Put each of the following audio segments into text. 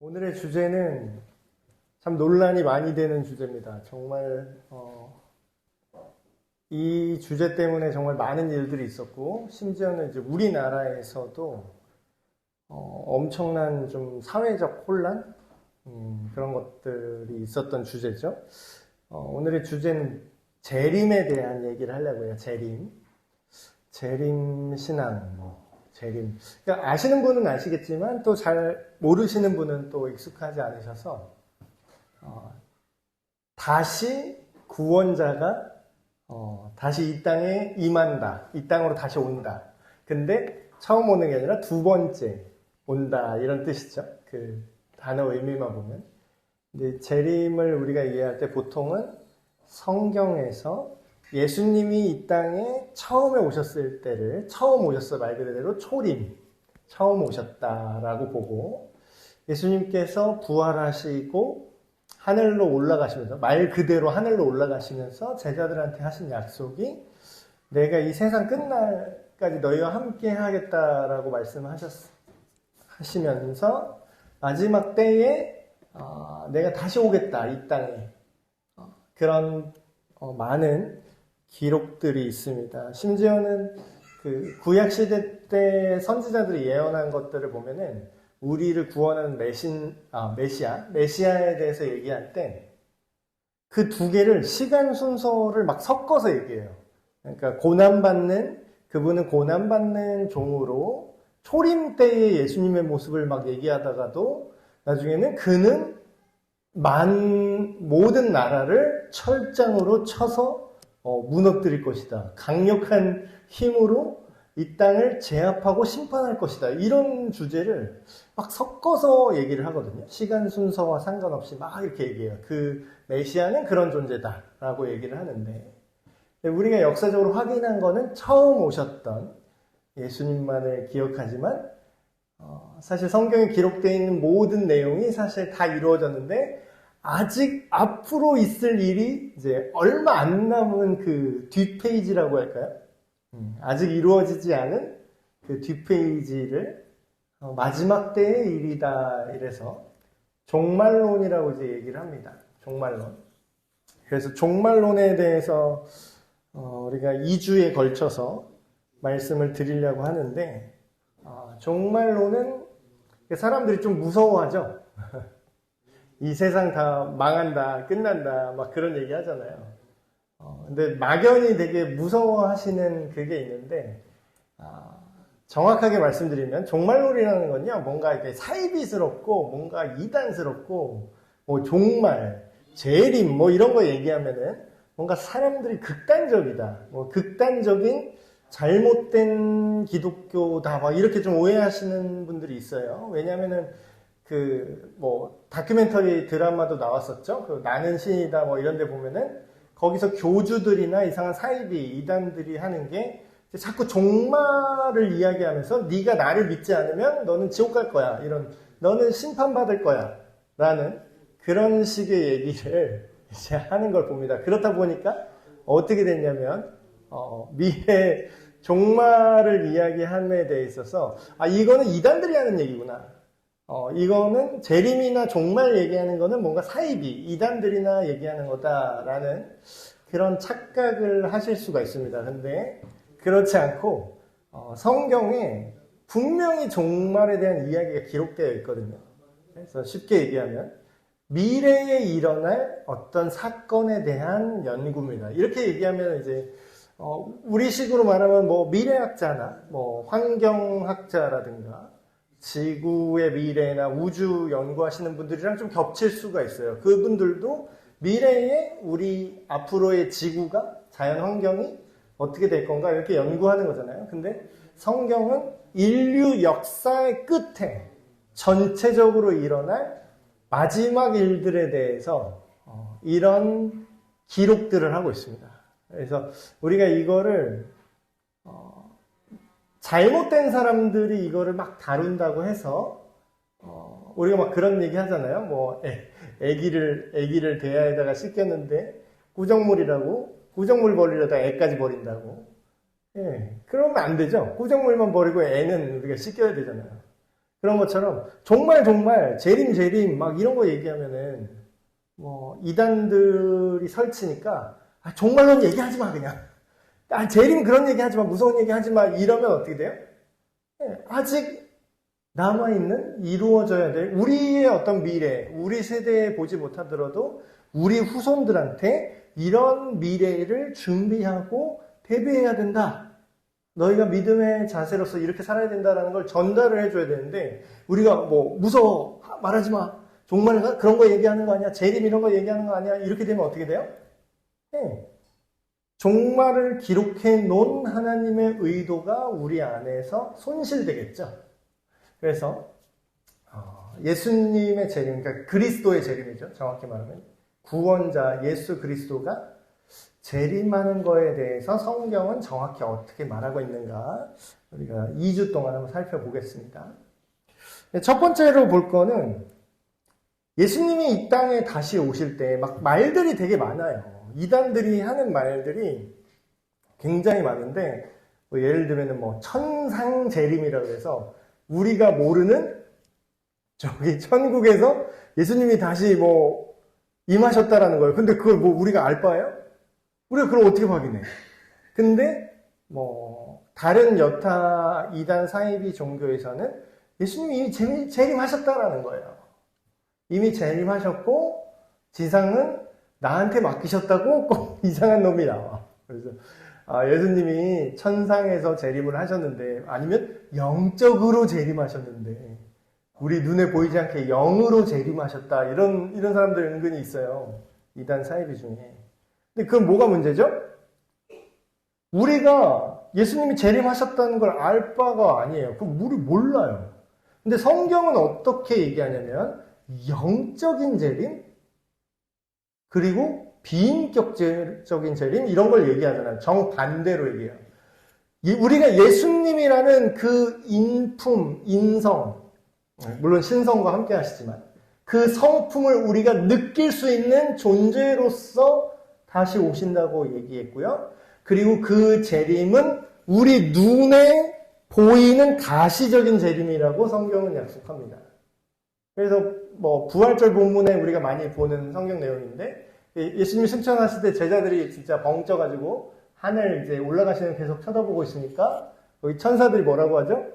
오늘의 주제는 참 논란이 많이 되는 주제입니다. 정말 이 주제 때문에 정말 많은 일들이 있었고, 심지어는 이제 우리나라에서도 엄청난 좀 사회적 혼란, 그런 것들이 있었던 주제죠. 오늘의 주제는 재림에 대한 얘기를 하려고 해요. 재림 신앙, 재림. 그러니까 아시는 분은 아시겠지만 또 잘 모르시는 분은 또 익숙하지 않으셔서 다시 구원자가 다시 이 땅에 임한다. 이 땅으로 다시 온다. 근데 처음 오는 게 아니라 두 번째 온다. 이런 뜻이죠. 그 단어 의미만 보면. 근데 재림을 우리가 이해할 때 보통은 성경에서 예수님이 이 땅에 처음에 오셨을 때를, 처음 오셨어 말 그대로 초림, 처음 오셨다라고 보고, 예수님께서 부활하시고 하늘로 올라가시면서, 말 그대로 하늘로 올라가시면서 제자들한테 하신 약속이 내가 이 세상 끝날까지 너희와 함께 하겠다라고 말씀하시면서 마지막 때에 내가 다시 오겠다 이 땅에, 그런 많은 기록들이 있습니다. 심지어는 그 구약시대 때 선지자들이 예언한 것들을 보면은 우리를 구원하는 메시아에 대해서 얘기할 때 그 두 개를 시간 순서를 막 섞어서 얘기해요. 그러니까 그분은 고난받는 종으로 초림 때의 예수님의 모습을 막 얘기하다가도 나중에는 그는 모든 나라를 철장으로 쳐서 무너뜨릴 것이다. 강력한 힘으로 이 땅을 제압하고 심판할 것이다. 이런 주제를 막 섞어서 얘기를 하거든요. 시간 순서와 상관없이 막 이렇게 얘기해요. 그 메시아는 그런 존재다 라고 얘기를 하는데, 우리가 역사적으로 확인한 거는 처음 오셨던 예수님만을 기억하지만 사실 성경에 기록되어 있는 모든 내용이 사실 다 이루어졌는데 아직 앞으로 있을 일이 이제 얼마 안 남은 그 뒷페이지라고 할까요? 아직 이루어지지 않은 그 뒷페이지를 마지막 때의 일이다 이래서 종말론이라고 이제 얘기를 합니다. 종말론. 그래서 종말론에 대해서 우리가 2주에 걸쳐서 말씀을 드리려고 하는데, 종말론은 사람들이 좀 무서워하죠. 이 세상 다 망한다, 끝난다, 막 그런 얘기 하잖아요. 근데 막연히 되게 무서워하시는 그게 있는데, 정확하게 말씀드리면 종말론이라는 건요, 뭔가 이렇게 사이비스럽고, 뭔가 이단스럽고, 뭐 종말, 재림, 뭐 이런 거 얘기하면은 뭔가 사람들이 극단적이다, 뭐 극단적인 잘못된 기독교다, 막 이렇게 좀 오해하시는 분들이 있어요. 왜냐면은 다큐멘터리 드라마도 나왔었죠. 나는 신이다, 뭐 이런 데 보면은, 거기서 교주들이나 이상한 사이비, 이단들이 하는 게, 자꾸 종말을 이야기하면서, 네가 나를 믿지 않으면 너는 지옥 갈 거야. 너는 심판받을 거야. 라는 그런 식의 얘기를 이제 하는 걸 봅니다. 그렇다 보니까, 어떻게 됐냐면, 미래 종말을 이야기함에 대해 있어서, 이거는 이단들이 하는 얘기구나. 이거는 재림이나 종말 얘기하는 거는 뭔가 사이비, 이단들이나 얘기하는 거다라는 그런 착각을 하실 수가 있습니다. 근데 그렇지 않고 성경에 분명히 종말에 대한 이야기가 기록되어 있거든요. 그래서 쉽게 얘기하면 미래에 일어날 어떤 사건에 대한 연구입니다. 이렇게 얘기하면 이제 우리식으로 말하면 뭐 미래학자나 뭐 환경학자라든가 지구의 미래나 우주 연구하시는 분들이랑 좀 겹칠 수가 있어요. 그분들도 미래에 우리 앞으로의 지구가, 자연 환경이 어떻게 될 건가 이렇게 연구하는 거잖아요. 근데 성경은 인류 역사의 끝에 전체적으로 일어날 마지막 일들에 대해서 이런 기록들을 하고 있습니다. 그래서 우리가 이거를 잘못된 사람들이 이거를 막 다룬다고 해서 우리가 막 그런 얘기 하잖아요. 뭐 애기를 대야에다가 씻겼는데 구정물 버리려다 애까지 버린다고. 그러면 안 되죠. 구정물만 버리고 애는 우리가 씻겨야 되잖아요. 그런 것처럼 정말 재림 막 이런 거 얘기하면은 뭐 이단들이 설치니까 정말로는 얘기하지 마 그냥. 재림 그런 얘기 하지 마, 무서운 얘기 하지 마 이러면 어떻게 돼요? 아직 남아있는 이루어져야 될 우리의 어떤 미래, 우리 세대에 보지 못하더라도 우리 후손들한테 이런 미래를 준비하고 대비해야 된다. 너희가 믿음의 자세로서 이렇게 살아야 된다는 걸 전달을 해줘야 되는데 우리가 뭐 무서워 말하지 마. 정말 그런 거 얘기하는 거 아니야? 재림 이런 거 얘기하는 거 아니야? 이렇게 되면 어떻게 돼요? 종말을 기록해 놓은 하나님의 의도가 우리 안에서 손실되겠죠. 그래서 예수님의 재림, 그러니까 그리스도의 재림이죠. 정확히 말하면 구원자 예수 그리스도가 재림하는 거에 대해서 성경은 정확히 어떻게 말하고 있는가 우리가 2주 동안 한번 살펴보겠습니다. 첫 번째로 볼 거는 예수님이 이 땅에 다시 오실 때 막 말들이 되게 많아요. 이단들이 하는 말들이 굉장히 많은데 뭐 예를 들면 뭐 천상 재림이라고 해서 우리가 모르는 저기 천국에서 예수님이 다시 뭐 임하셨다라는 거예요. 근데 그걸 뭐 우리가 알 바예요? 우리가 그걸 어떻게 확인해? 근데 뭐 다른 여타 이단 사이비 종교에서는 예수님이 이미 재림하셨다라는 거예요. 이미 재림하셨고 지상은 나한테 맡기셨다고 꼭 이상한 놈이 나와. 그래서 예수님이 천상에서 재림을 하셨는데 아니면 영적으로 재림하셨는데 우리 눈에 보이지 않게 영으로 재림하셨다 이런 사람들 은근히 있어요. 이단 사이비 중에. 근데 그건 뭐가 문제죠? 우리가 예수님이 재림하셨다는 걸 알 바가 아니에요. 그럼 우리 몰라요. 근데 성경은 어떻게 얘기하냐면 영적인 재림 그리고 비인격적인 재림 이런 걸 얘기하잖아요. 정반대로 얘기해요. 우리가 예수님이라는 그 인품, 인성 물론 신성과 함께 하시지만 그 성품을 우리가 느낄 수 있는 존재로서 다시 오신다고 얘기했고요. 그리고 그 재림은 우리 눈에 보이는 가시적인 재림이라고 성경은 약속합니다. 그래서 뭐 부활절 본문에 우리가 많이 보는 성경 내용인데 예수님이 승천하실 때 제자들이 진짜 벙쪄가지고 하늘 이제 올라가시는 계속 쳐다보고 있으니까 거기 천사들이 뭐라고 하죠?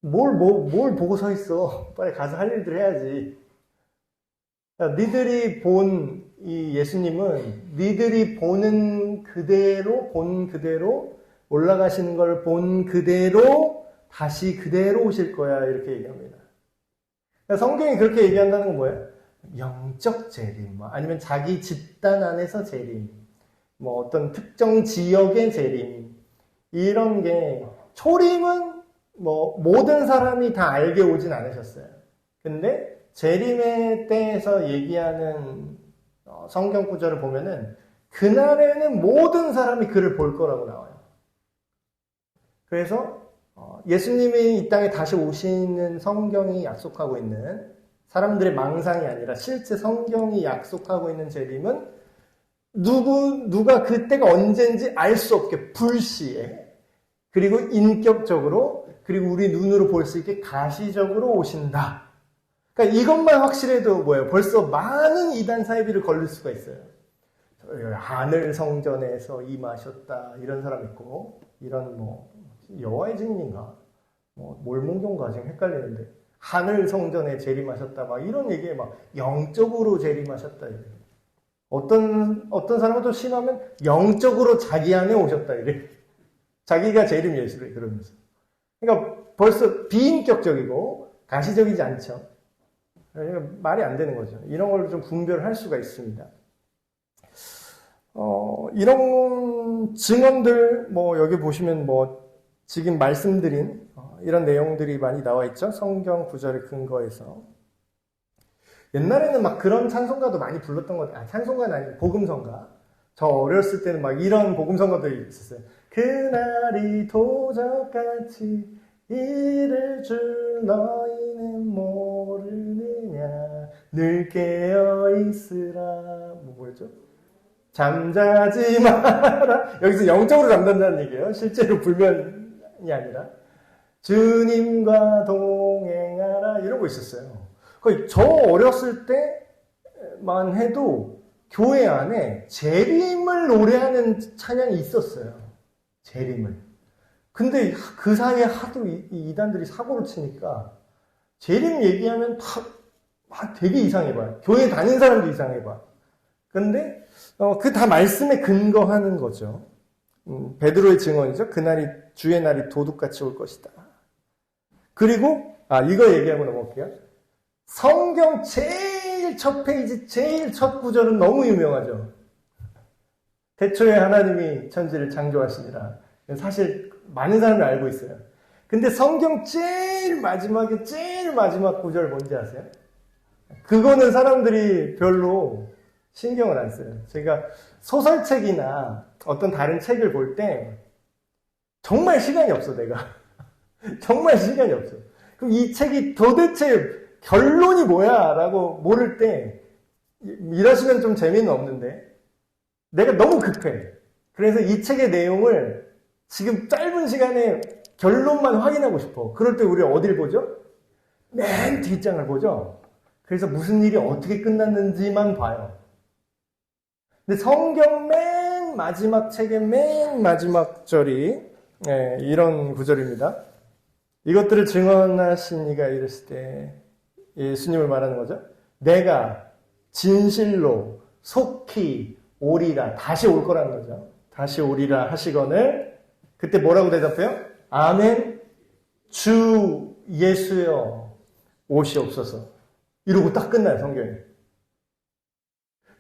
뭘 보고 서 있어. 빨리 가서 할 일들 해야지. 니들이 본 이 예수님은 니들이 본 그대로 올라가시는 걸 본 그대로 다시 그대로 오실 거야. 이렇게 얘기합니다. 성경이 그렇게 얘기한다는 건 뭐예요? 영적 재림, 아니면 자기 집단 안에서 재림, 뭐 어떤 특정 지역의 재림, 이런 게 초림은 뭐 모든 사람이 다 알게 오진 않으셨어요. 근데 재림의 때에서 얘기하는 성경 구절을 보면은 그날에는 모든 사람이 그를 볼 거라고 나와요. 그래서 예수님이 이 땅에 다시 오시는 성경이 약속하고 있는 사람들의 망상이 아니라 실제 성경이 약속하고 있는 재림은 누가 그때가 언젠지 알 수 없게 불시에 그리고 인격적으로 그리고 우리 눈으로 볼 수 있게 가시적으로 오신다. 그러니까 이것만 확실해도 뭐예요? 벌써 많은 이단 사이비를 걸릴 수가 있어요. 하늘 성전에서 임하셨다 이런 사람 있고 이런 뭐 여호와의 증인인가 뭐 몰몬교인가 지금 헷갈리는데 하늘 성전에 재림하셨다 막 이런 얘기에 막 영적으로 재림하셨다 이래. 어떤 사람은 또 심하면 영적으로 자기 안에 오셨다 이래. 자기가 재림 예수래 그러면서. 그러니까 벌써 비인격적이고 가시적이지 않죠. 그러니까 말이 안 되는 거죠. 이런 걸 좀 분별할 수가 있습니다. 이런 증언들 뭐 여기 보시면 뭐 지금 말씀드린 이런 내용들이 많이 나와 있죠. 성경 구절에 근거해서. 옛날에는 막 그런 찬송가도 많이 불렀던 것 같아요. 찬송가는 아니고 복음성가. 저 어렸을 때는 막 이런 복음성가들이 있었어요. 그날이 도적같이 이를 줄 너희는 모르느냐 늘 깨어있으라 뭐였죠? 잠자지 마라. 여기서 영적으로 잠든다는 얘기예요. 실제로 불면이 아니라. 주님과 동행하라 이러고 있었어요. 저 어렸을 때만 해도 교회 안에 재림을 노래하는 찬양이 있었어요. 재림을. 근데 그 사이에 하도 이단들이 사고를 치니까 재림 얘기하면 되게 이상해 봐요. 교회 다닌 사람도 이상해 봐. 근데 그 다 말씀에 근거하는 거죠. 베드로의 증언이죠. 그날이 주의 날이 도둑같이 올 것이다. 그리고 이거 얘기하고 넘어갈게요. 성경 제일 첫 페이지 제일 첫 구절은 너무 유명하죠. 태초에 하나님이 천지를 창조하시니라. 사실 많은 사람이 알고 있어요. 근데 성경 제일 마지막 구절 뭔지 아세요? 그거는 사람들이 별로 신경을 안 써요. 제가 소설책이나 어떤 다른 책을 볼 때 정말 시간이 없어, 내가. 정말 시간이 없어. 그럼 이 책이 도대체 결론이 뭐야? 라고 모를 때 이러시면 좀 재미는 없는데 내가 너무 급해. 그래서 이 책의 내용을 지금 짧은 시간에 결론만 확인하고 싶어. 그럴 때 우리 어딜 보죠? 맨 뒷장을 보죠. 그래서 무슨 일이 어떻게 끝났는지만 봐요. 근데 성경 맨 마지막 책의 맨 마지막 절이 이런 구절입니다. 이것들을 증언하신 이가 이랬을 때 예수님을 말하는 거죠. 내가 진실로 속히 오리라. 다시 올 거라는 거죠. 다시 오리라 하시거늘 그때 뭐라고 대답해요? 아멘 주 예수여 오시옵소서. 이러고 딱 끝나요, 성경이.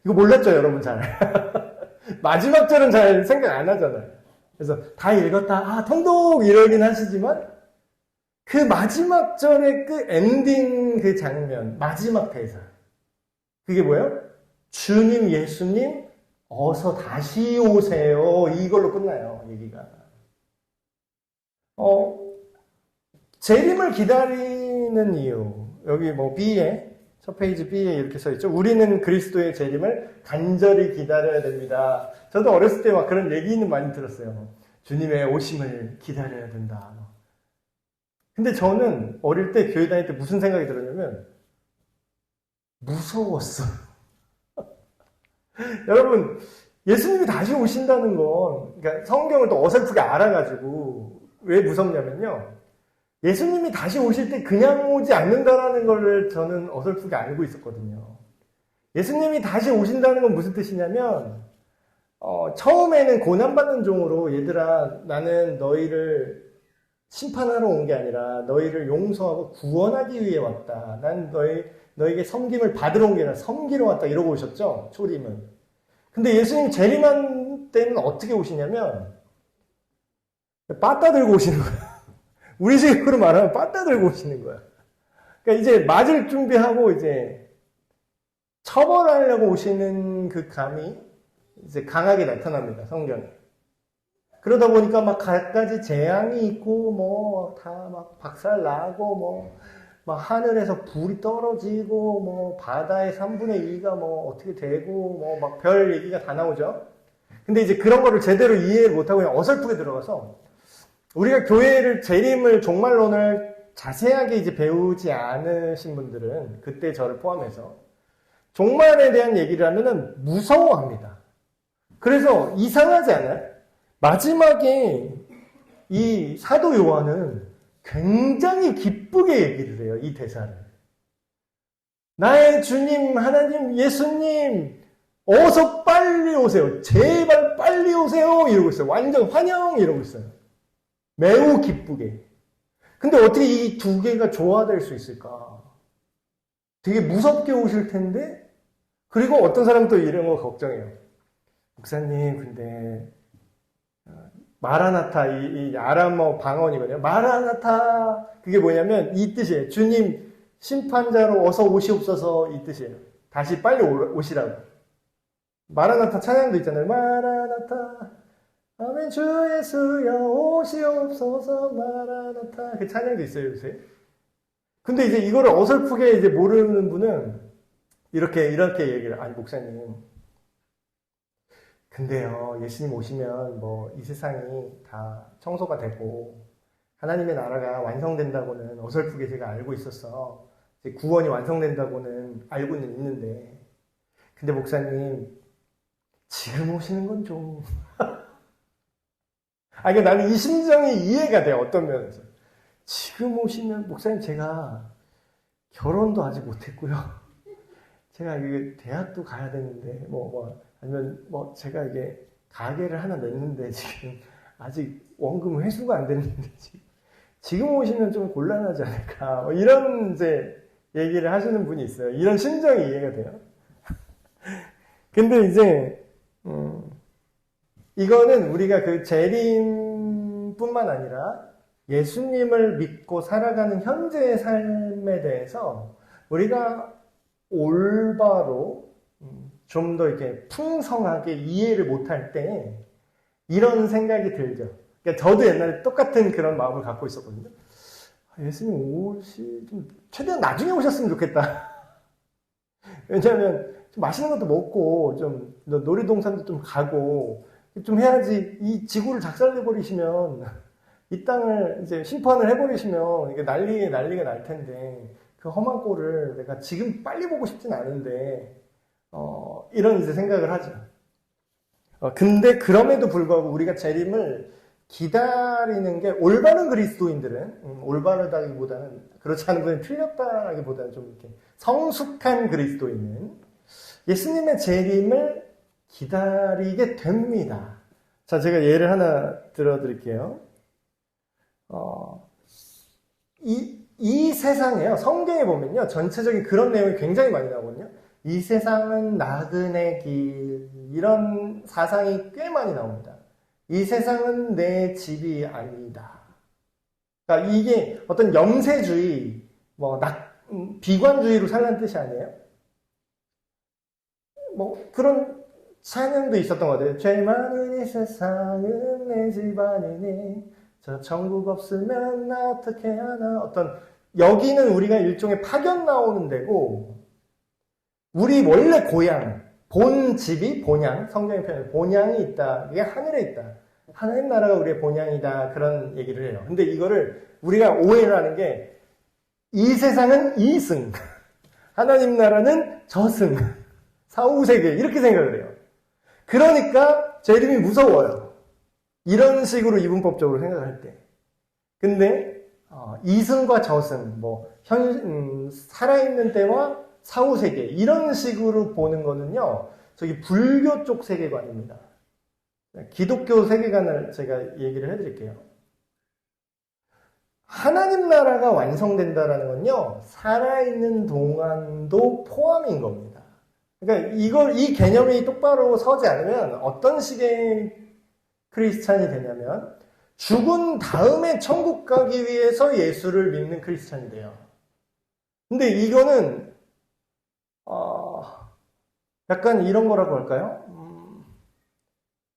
이거 몰랐죠, 여러분 잘. 마지막 절은 잘 생각 안 하잖아요. 그래서 다 읽었다, 통독 이러긴 하시지만 그 마지막 절의 그 엔딩 그 장면, 마지막 대사. 그게 뭐예요? 주님, 예수님, 어서 다시 오세요. 이걸로 끝나요, 얘기가. 재림을 기다리는 이유. 여기 B에, 첫 페이지 B에 이렇게 써있죠. 우리는 그리스도의 재림을 간절히 기다려야 됩니다. 저도 어렸을 때 막 그런 얘기는 많이 들었어요. 주님의 오심을 기다려야 된다. 근데 저는 어릴 때 교회 다닐 때 무슨 생각이 들었냐면 무서웠어요. 여러분 예수님이 다시 오신다는 건 그러니까 성경을 또 어설프게 알아가지고 왜 무섭냐면요. 예수님이 다시 오실 때 그냥 오지 않는다라는 걸 저는 어설프게 알고 있었거든요. 예수님이 다시 오신다는 건 무슨 뜻이냐면 처음에는 고난받는 종으로 얘들아 나는 너희를 심판하러 온 게 아니라 너희를 용서하고 구원하기 위해 왔다. 난 너에게 섬김을 받으러 온 게 아니라 섬기러 왔다. 이러고 오셨죠? 초림은. 근데 예수님 재림한 때는 어떻게 오시냐면 빠따 들고 오시는 거야. 우리 식으로 말하면 빠따 들고 오시는 거야. 그러니까 이제 맞을 준비하고 이제 처벌하려고 오시는 그 감이 이제 강하게 나타납니다. 성경에. 그러다 보니까 막 갖가지 재앙이 있고 다 막 박살 나고 막 하늘에서 불이 떨어지고 바다의 3분의 2가 어떻게 되고 막 별 얘기가 다 나오죠. 근데 이제 그런 거를 제대로 이해를 못하고 그냥 어설프게 들어가서 우리가 교회를 재림을 종말론을 자세하게 이제 배우지 않으신 분들은 그때 저를 포함해서 종말에 대한 얘기를 하면은 무서워합니다. 그래서 이상하지 않아요? 마지막에 이 사도 요한은 굉장히 기쁘게 얘기를 해요. 이 대사를. 나의 주님, 하나님, 예수님, 어서 빨리 오세요. 제발 빨리 오세요. 이러고 있어요. 완전 환영 이러고 있어요. 매우 기쁘게. 근데 어떻게 이 두 개가 조화될 수 있을까? 되게 무섭게 오실 텐데, 그리고 어떤 사람은 또 이런 거 걱정해요. 목사님, 근데 마라나타, 이 아람어 방언이거든요. 마라나타, 그게 뭐냐면 이 뜻이에요. 주님, 심판자로 어서 오시옵소서 이 뜻이에요. 다시 빨리 오시라고. 마라나타 찬양도 있잖아요. 마라나타, 아멘 주 예수여 오시옵소서 마라나타. 그 찬양도 있어요, 요새. 근데 이제 이거를 어설프게 이제 모르는 분은 이렇게 얘기를, 아니, 목사님. 근데요, 예수님 오시면 이 세상이 다 청소가 되고, 하나님의 나라가 완성된다고는 어설프게 제가 알고 있었어. 구원이 완성된다고는 알고는 있는데. 근데 목사님, 지금 오시는 건 좀. 그러니까 나는 이 심정이 이해가 돼, 어떤 면에서. 지금 오시면, 목사님, 제가 결혼도 아직 못했고요. 제가 이게 대학도 가야 되는데, 아니면 제가 이게 가게를 하나 냈는데, 지금 아직 원금 회수가 안 됐는데, 지금 오시면 좀 곤란하지 않을까. 이런 이제 얘기를 하시는 분이 있어요. 이런 심정이 이해가 돼요. 근데 이제, 이거는 우리가 그 재림뿐만 아니라 예수님을 믿고 살아가는 현재의 삶에 대해서 우리가 올바로 좀 더 이렇게 풍성하게 이해를 못할 때 이런 생각이 들죠. 그러니까 저도 옛날에 똑같은 그런 마음을 갖고 있었거든요. 예수님 좀 최대한 나중에 오셨으면 좋겠다. 왜냐하면 좀 맛있는 것도 먹고 좀 놀이동산도 좀 가고 좀 해야지. 이 지구를 작살내버리시면 이 땅을 이제 심판을 해버리시면 이게 난리가 날 텐데 그 험한 꼴을 내가 지금 빨리 보고 싶진 않은데 이런 이제 생각을 하죠. 근데 그럼에도 불구하고 우리가 재림을 기다리는 게 올바른 그리스도인들은 올바르다기보다는 그렇지 않은 분이 틀렸다기보다는 좀 이렇게 성숙한 그리스도인은 예수님의 재림을 기다리게 됩니다. 자, 제가 예를 하나 들어드릴게요. 이 세상에요. 성경에 보면요. 전체적인 그런 내용이 굉장히 많이 나오거든요. 이 세상은 나그네 길, 이런 사상이 꽤 많이 나옵니다. 이 세상은 내 집이 아니다. 그러니까 이게 어떤 염세주의, 비관주의로 살라는 뜻이 아니에요. 그런 찬양도 있었던 것 같아요. 죄 많은 이 세상은 내 집 아니니 저 천국 없으면 나 어떻게 하나. 여기는 우리가 일종의 파견 나오는 데고 우리 원래 고향, 본 집이 본향, 성경의 표현에 본향이 있다. 이게 하늘에 있다. 하나님 나라가 우리의 본향이다. 그런 얘기를 해요. 근데 이거를 우리가 오해를 하는 게 이 세상은 이승, 하나님 나라는 저승, 사후세계 이렇게 생각을 해요. 그러니까 재림이 무서워요. 이런 식으로 이분법적으로 생각할 때. 근데 이승과 저승, 살아있는 때와 사후세계 이런 식으로 보는 거는요. 저기 불교 쪽 세계관입니다. 기독교 세계관을 제가 얘기를 해드릴게요. 하나님 나라가 완성된다라는 건요. 살아있는 동안도 포함인 겁니다. 그러니까 이 개념이 똑바로 서지 않으면 어떤 식의 크리스찬이 되냐면 죽은 다음에 천국 가기 위해서 예수를 믿는 크리스찬이 돼요. 근데 이거는 약간 이런 거라고 할까요?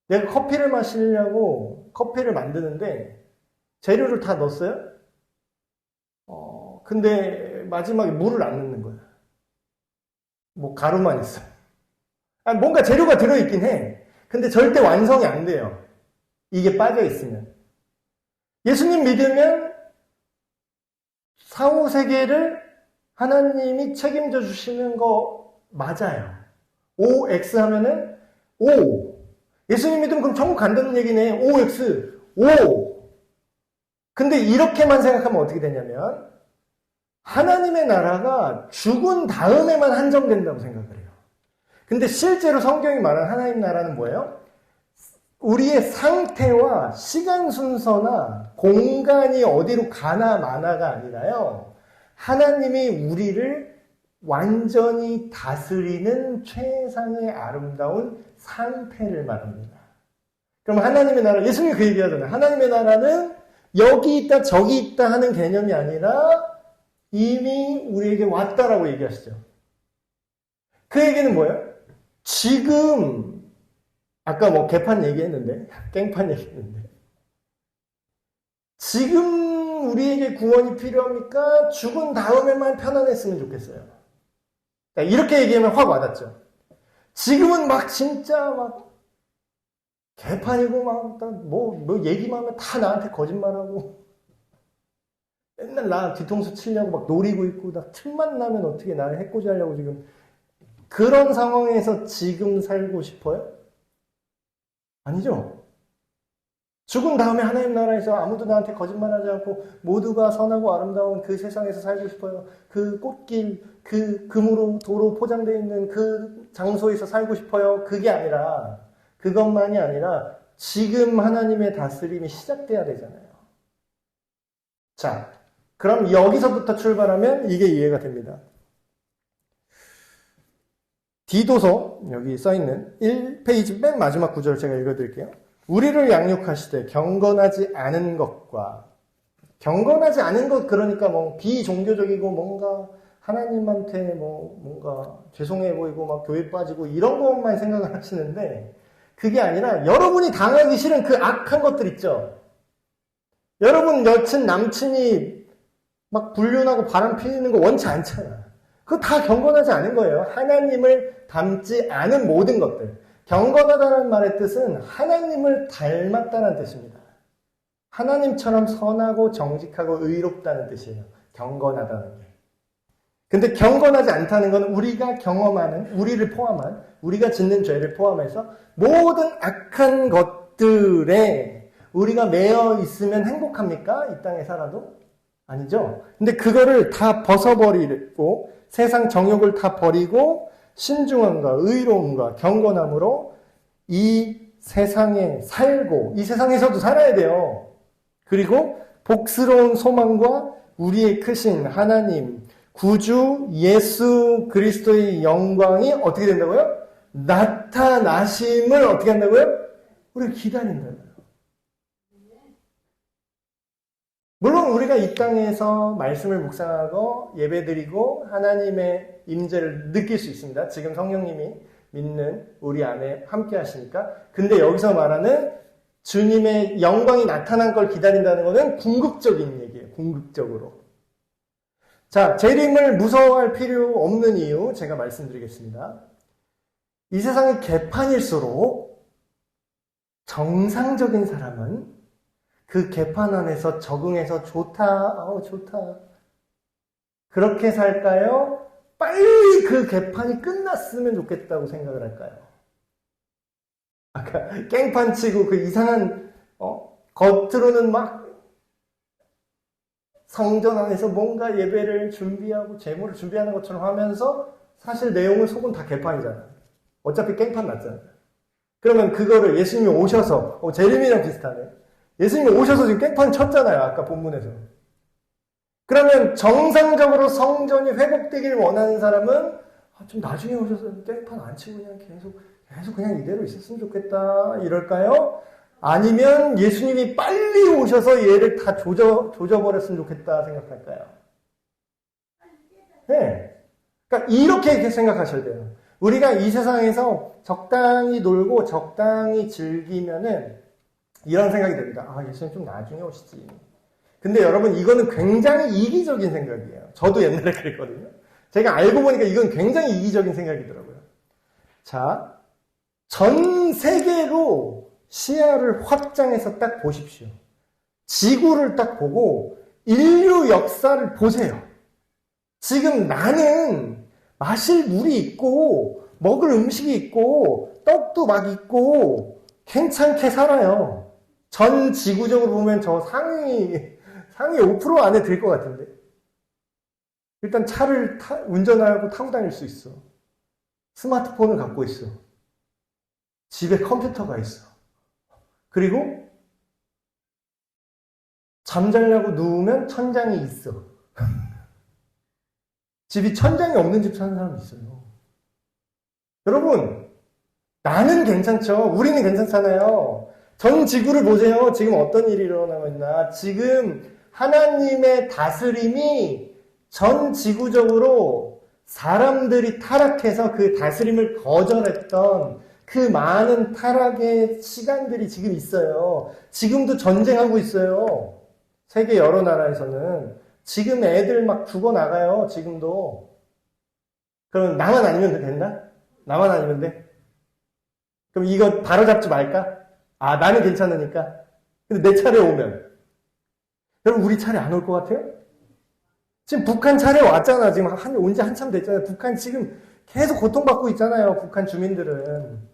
내가 커피를 마시려고 커피를 만드는데 재료를 다 넣었어요? 근데 마지막에 물을 안 넣는 거야. 가루만 있어. 뭔가 재료가 들어있긴 해. 근데 절대 완성이 안 돼요. 이게 빠져 있으면. 예수님 믿으면 사후 세계를 하나님이 책임져 주시는 거 맞아요. OX 하면은 O. 예수님 믿으면 그럼 천국 간다는 얘기네. OX. O. 근데 이렇게만 생각하면 어떻게 되냐면 하나님의 나라가 죽은 다음에만 한정된다고 생각을 해요. 근데 실제로 성경이 말하는 하나님 나라는 뭐예요? 우리의 상태와 시간 순서나 공간이 어디로 가나 마나가 아니라요. 하나님이 우리를 완전히 다스리는 최상의 아름다운 상태를 말합니다. 그럼 하나님의 나라, 예수님이 그 얘기하잖아요. 하나님의 나라는 여기 있다 저기 있다 하는 개념이 아니라 이미 우리에게 왔다라고 얘기하시죠. 그 얘기는 뭐예요? 지금 아까 개판 얘기했는데 깽판 얘기했는데 지금 우리에게 구원이 필요합니까? 죽은 다음에만 편안했으면 좋겠어요. 이렇게 얘기하면 확 와닿죠. 지금은 진짜 개판이고 얘기만 하면 다 나한테 거짓말하고 맨날 나 뒤통수 치려고 막 노리고 있고, 나 틈만 나면 어떻게 나를 해코지 하려고 지금. 그런 상황에서 지금 살고 싶어요? 아니죠. 죽은 다음에 하나님 나라에서 아무도 나한테 거짓말하지 않고 모두가 선하고 아름다운 그 세상에서 살고 싶어요. 그 꽃길, 그 금으로 도로 포장되어 있는 그 장소에서 살고 싶어요. 그게 아니라, 그것만이 아니라 지금 하나님의 다스림이 시작돼야 되잖아요. 자, 그럼 여기서부터 출발하면 이게 이해가 됩니다. 디도서 여기 써있는 1페이지 맨 마지막 구절 제가 읽어드릴게요. 우리를 양육하시되 경건하지 않은 것과, 경건하지 않은 것 그러니까 뭐 비종교적이고 뭔가 하나님한테 뭔가 죄송해 보이고 막 교회 빠지고 이런 것만 생각을 하시는데, 그게 아니라 여러분이 당하기 싫은 그 악한 것들 있죠. 여러분 여친 남친이 막 불륜하고 바람 피우는 거 원치 않잖아. 그거 다 경건하지 않은 거예요. 하나님을 닮지 않은 모든 것들. 경건하다는 말의 뜻은 하나님을 닮았다는 뜻입니다. 하나님처럼 선하고 정직하고 의롭다는 뜻이에요. 경건하다는 게. 근데 경건하지 않다는 건 우리가 경험하는, 우리를 포함한, 우리가 짓는 죄를 포함해서 모든 악한 것들에 우리가 매여 있으면 행복합니까? 이 땅에 살아도? 아니죠. 근데 그거를 다 벗어버리고 세상 정욕을 다 버리고 신중함과 의로움과 경건함으로 이 세상에 살고 이 세상에서도 살아야 돼요. 그리고 복스러운 소망과 우리의 크신 하나님, 구주 예수 그리스도의 영광이 어떻게 된다고요? 나타나심을 어떻게 한다고요? 우리가 기다린다고요. 물론 우리가 이 땅에서 말씀을 묵상하고 예배드리고 하나님의 임재를 느낄 수 있습니다. 지금 성령님이 믿는 우리 안에 함께 하시니까. 근데 여기서 말하는 주님의 영광이 나타난 걸 기다린다는 것은 궁극적인 얘기예요. 궁극적으로. 자, 재림을 무서워할 필요 없는 이유 제가 말씀드리겠습니다. 이 세상이 개판일수록 정상적인 사람은 그 개판 안에서 적응해서 좋다, 좋다. 그렇게 살까요? 빨리 그 개판이 끝났으면 좋겠다고 생각을 할까요? 아까 깽판 치고 그 이상한, 겉으로는 막 성전 안에서 뭔가 예배를 준비하고 제물을 준비하는 것처럼 하면서 사실 내용은 속은 다 개판이잖아요. 어차피 깽판 났잖아요. 그러면 그거를 예수님이 오셔서, 재림이랑 비슷하네. 예수님이 오셔서 지금 깽판 쳤잖아요. 아까 본문에서. 그러면 정상적으로 성전이 회복되기를 원하는 사람은 좀 나중에 오셔서 깽판 안 치고 그냥 계속 그냥 이대로 있었으면 좋겠다. 이럴까요? 아니면 예수님이 빨리 오셔서 얘를 다 조져버렸으면 좋겠다 생각할까요? 네. 그러니까 이렇게 생각하셔야 돼요. 우리가 이 세상에서 적당히 놀고 적당히 즐기면은 이런 생각이 듭니다. 예수님 좀 나중에 오시지. 근데 여러분 이거는 굉장히 이기적인 생각이에요. 저도 옛날에 그랬거든요. 제가 알고 보니까 이건 굉장히 이기적인 생각이더라고요. 자, 전 세계로 시야를 확장해서 딱 보십시오. 지구를 딱 보고 인류 역사를 보세요. 지금 나는 마실 물이 있고 먹을 음식이 있고 떡도 막 있고 괜찮게 살아요. 전 지구적으로 보면 저 상위 5% 안에 들 것 같은데. 일단 차를 운전하고 타고 다닐 수 있어. 스마트폰을 갖고 있어. 집에 컴퓨터가 있어. 그리고 잠자려고 누우면 천장이 있어. 집이 천장이 없는 집 사는 사람이 있어요. 여러분, 나는 괜찮죠. 우리는 괜찮잖아요. 전 지구를 보세요. 지금 어떤 일이 일어나고 있나. 지금 하나님의 다스림이 전 지구적으로 사람들이 타락해서 그 다스림을 거절했던 그 많은 타락의 시간들이 지금 있어요. 지금도 전쟁하고 있어요. 세계 여러 나라에서는. 지금 애들 막 죽어나가요. 지금도. 그럼 나만 아니면 된다? 나만 아니면 돼? 그럼 이거 바로잡지 말까? 나는 괜찮으니까. 근데 내 차례 오면. 여러분, 우리 차례 안 올 것 같아요? 지금 북한 차례 왔잖아. 지금 온 지 한참 됐잖아요. 북한 지금 계속 고통받고 있잖아요. 북한 주민들은.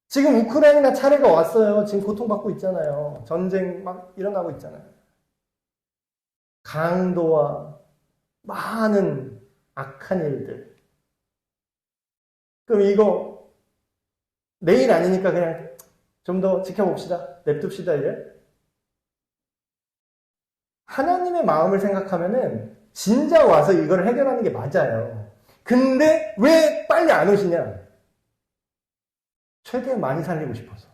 지금 우크라이나 차례가 왔어요. 지금 고통받고 있잖아요. 전쟁 막 일어나고 있잖아요. 강도와 많은 악한 일들. 그럼 이거 내일 아니니까 그냥 좀 더 지켜봅시다. 냅둡시다 이래. 하나님의 마음을 생각하면은 진짜 와서 이걸 해결하는 게 맞아요. 근데 왜 빨리 안 오시냐? 최대한 많이 살리고 싶어서.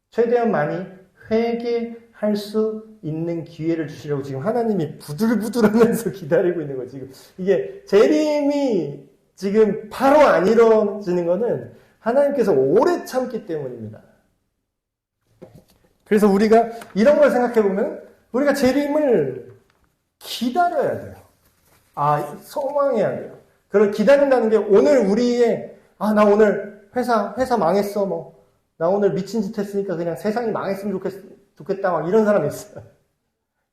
최대한 많이 회개할 수 있는 기회를 주시려고 지금 하나님이 부들부들하면서 기다리고 있는 거예요. 지금 이게 재림이 지금 바로 안 이루어지는 거는 하나님께서 오래 참기 때문입니다. 그래서 우리가 이런 걸 생각해 보면 우리가 재림을 기다려야 돼요. 소망해야 돼요. 그걸 기다린다는 게 오늘 우리의 나 오늘 회사 망했어 나 오늘 미친 짓 했으니까 그냥 세상이 망했으면 좋겠다 막 이런 사람이 있어요.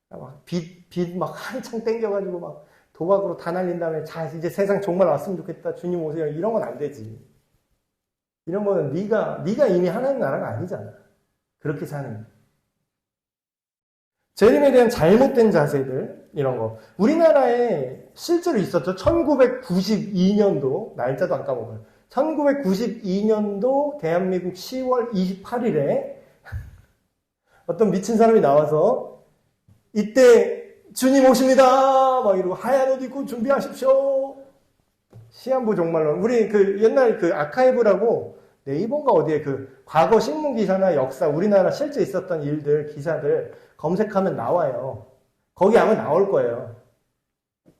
막 빚 막 한창 땡겨가지고 막 도박으로 다 날린 다음에 자 이제 세상 정말 왔으면 좋겠다 주님 오세요 이런 건 안 되지. 이런 거는 네가 이미 하나님 나라가 아니잖아. 그렇게 사는 재림에 대한 잘못된 자세들 이런 거 우리나라에 실제로 있었죠. 1992년도 날짜도 안 까먹어요. 1992년도 대한민국 10월 28일에 어떤 미친 사람이 나와서 이때 주님 오십니다 막 이러고 하얀 옷 입고 준비하십시오. 시한부 종말론. 우리 옛날 아카이브라고 네이버인가 어디에 과거 신문 기사나 역사 우리나라 실제 있었던 일들 기사들 검색하면 나와요. 거기 아마 나올 거예요.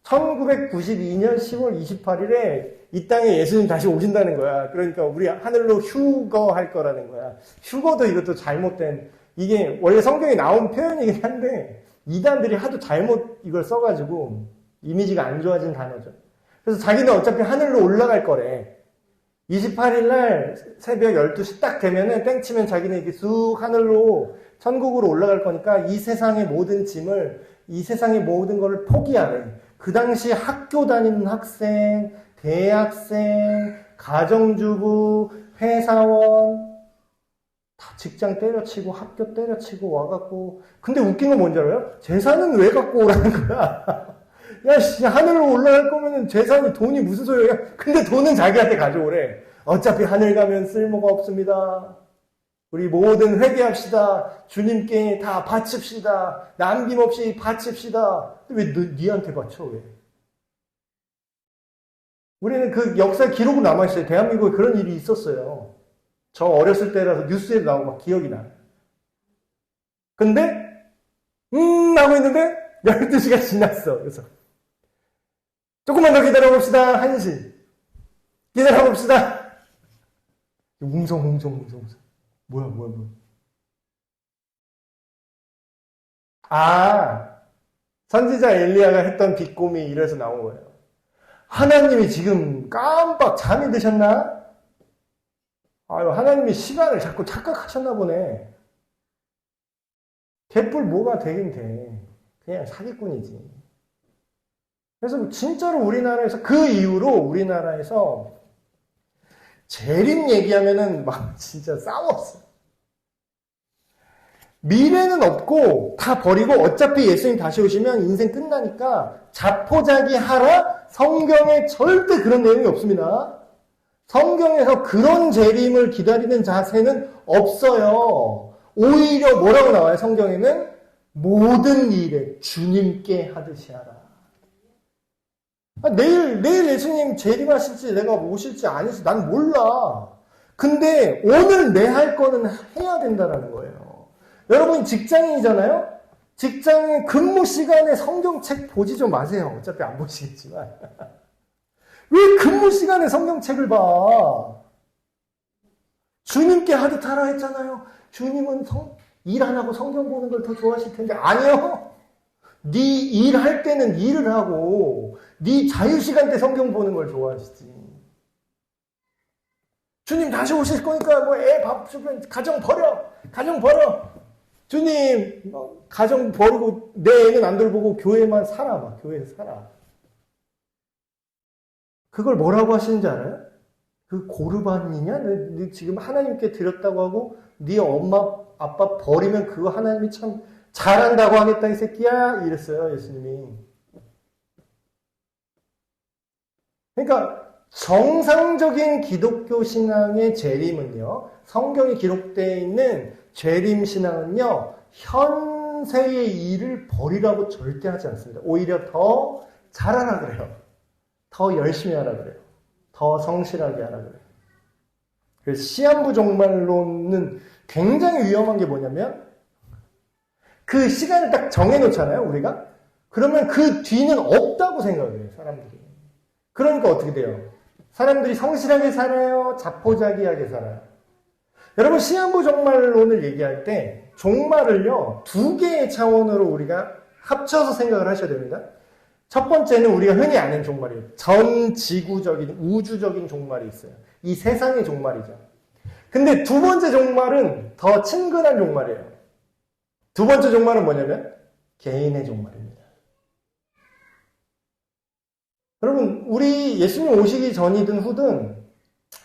1992년 10월 28일에 이 땅에 예수님 다시 오신다는 거야. 그러니까 우리 하늘로 휴거할 거라는 거야. 휴거도 이것도 잘못된, 이게 원래 성경에 나온 표현이긴 한데 이단들이 하도 잘못 이걸 써가지고 이미지가 안 좋아진 단어죠. 그래서 자기는 어차피 하늘로 올라갈 거래. 28일 날 새벽 12시 딱 되면은 땡치면 자기는 이렇게 쑥 하늘로 천국으로 올라갈 거니까 이 세상의 모든 짐을, 이 세상의 모든 걸 포기하래. 그 당시 학교 다니는 학생, 대학생, 가정주부, 회사원, 다 직장 때려치고 학교 때려치고 와갖고. 근데 웃긴 건 뭔지 알아요? 재산은 왜 갖고 오라는 거야? 야, 하늘로 올라갈 거면은 재산이 돈이 무슨 소용이야? 근데 돈은 자기한테 가져오래. 어차피 하늘 가면 쓸모가 없습니다. 우리 모든 회개합시다. 주님께 다 바칩시다. 남김없이 바칩시다. 왜 니한테 바쳐? 왜? 우리는 그 역사 기록으로 남아있어요. 대한민국에 그런 일이 있었어요. 저 어렸을 때라서 뉴스에 나오고 막 기억이 나요. 근데 하고 있는데 12시가 지났어. 그래서 조금만 더 기다려봅시다. 1시. 기다려봅시다. 웅성. 뭐야. 선지자 엘리야가 했던 비꼬미 이래서 나온 거예요. 하나님이 지금 깜빡 잠이 드셨나? 하나님이 시간을 자꾸 착각하셨나 보네. 개뿔 뭐가 되긴 돼. 그냥 사기꾼이지. 그래서 진짜로 우리나라에서 그 이후로 우리나라에서 재림 얘기하면은 막 진짜 싸웠어. 미래는 없고 다 버리고 어차피 예수님 다시 오시면 인생 끝나니까 자포자기 하라. 성경에 절대 그런 내용이 없습니다. 성경에서 그런 재림을 기다리는 자세는 없어요. 오히려 뭐라고 나와요? 성경에는 모든 일에 주님께 하듯이 하라. 내일 예수님 재림하실지 내가 오실지 아닐지 난 몰라. 근데 오늘 내 할 거는 해야 된다라는 거예요. 여러분 직장인이잖아요? 직장인 근무 시간에 성경책 보지 좀 마세요. 어차피 안 보시겠지만. 왜 근무 시간에 성경책을 봐? 주님께 하듯 하라 했잖아요. 주님은 일 안 하고 성경 보는 걸 더 좋아하실 텐데. 아니요. 네 일할 때는 일을 하고 네 자유시간 때 성경 보는 걸 좋아하시지. 주님 다시 오실 거니까 애 밥 주면 가정 버려. 주님, 가정 버리고 내 애는 안 돌보고 교회만 살아. 막 교회에서 살아. 그걸 뭐라고 하시는지 알아요? 그 고르반이냐? 너 지금 하나님께 드렸다고 하고 네 엄마 아빠 버리면 그거 하나님이 참 잘한다고 하겠다 이 새끼야 이랬어요 예수님이. 그러니까 정상적인 기독교 신앙의 재림은요, 성경에 기록되어 있는 재림 신앙은요, 현세의 일을 버리라고 절대 하지 않습니다. 오히려 더 잘하라 그래요. 더 열심히 하라 그래요. 더 성실하게 하라 그래요. 그래서 시한부 종말론은 굉장히 위험한 게 뭐냐면 그 시간을 딱 정해놓잖아요, 우리가. 그러면 그 뒤는 없다고 생각해요, 사람들이. 그러니까 어떻게 돼요? 사람들이 성실하게 살아요? 자포자기하게 살아요? 여러분, 시한부 종말론을 얘기할 때 종말을요, 두 개의 차원으로 우리가 합쳐서 생각을 하셔야 됩니다. 첫 번째는 우리가 흔히 아는 종말이에요. 전 지구적인, 우주적인 종말이 있어요. 이 세상의 종말이죠. 근데 두 번째 종말은 더 친근한 종말이에요. 두 번째 종말은 뭐냐면 개인의 종말입니다. 여러분, 우리 예수님 오시기 전이든 후든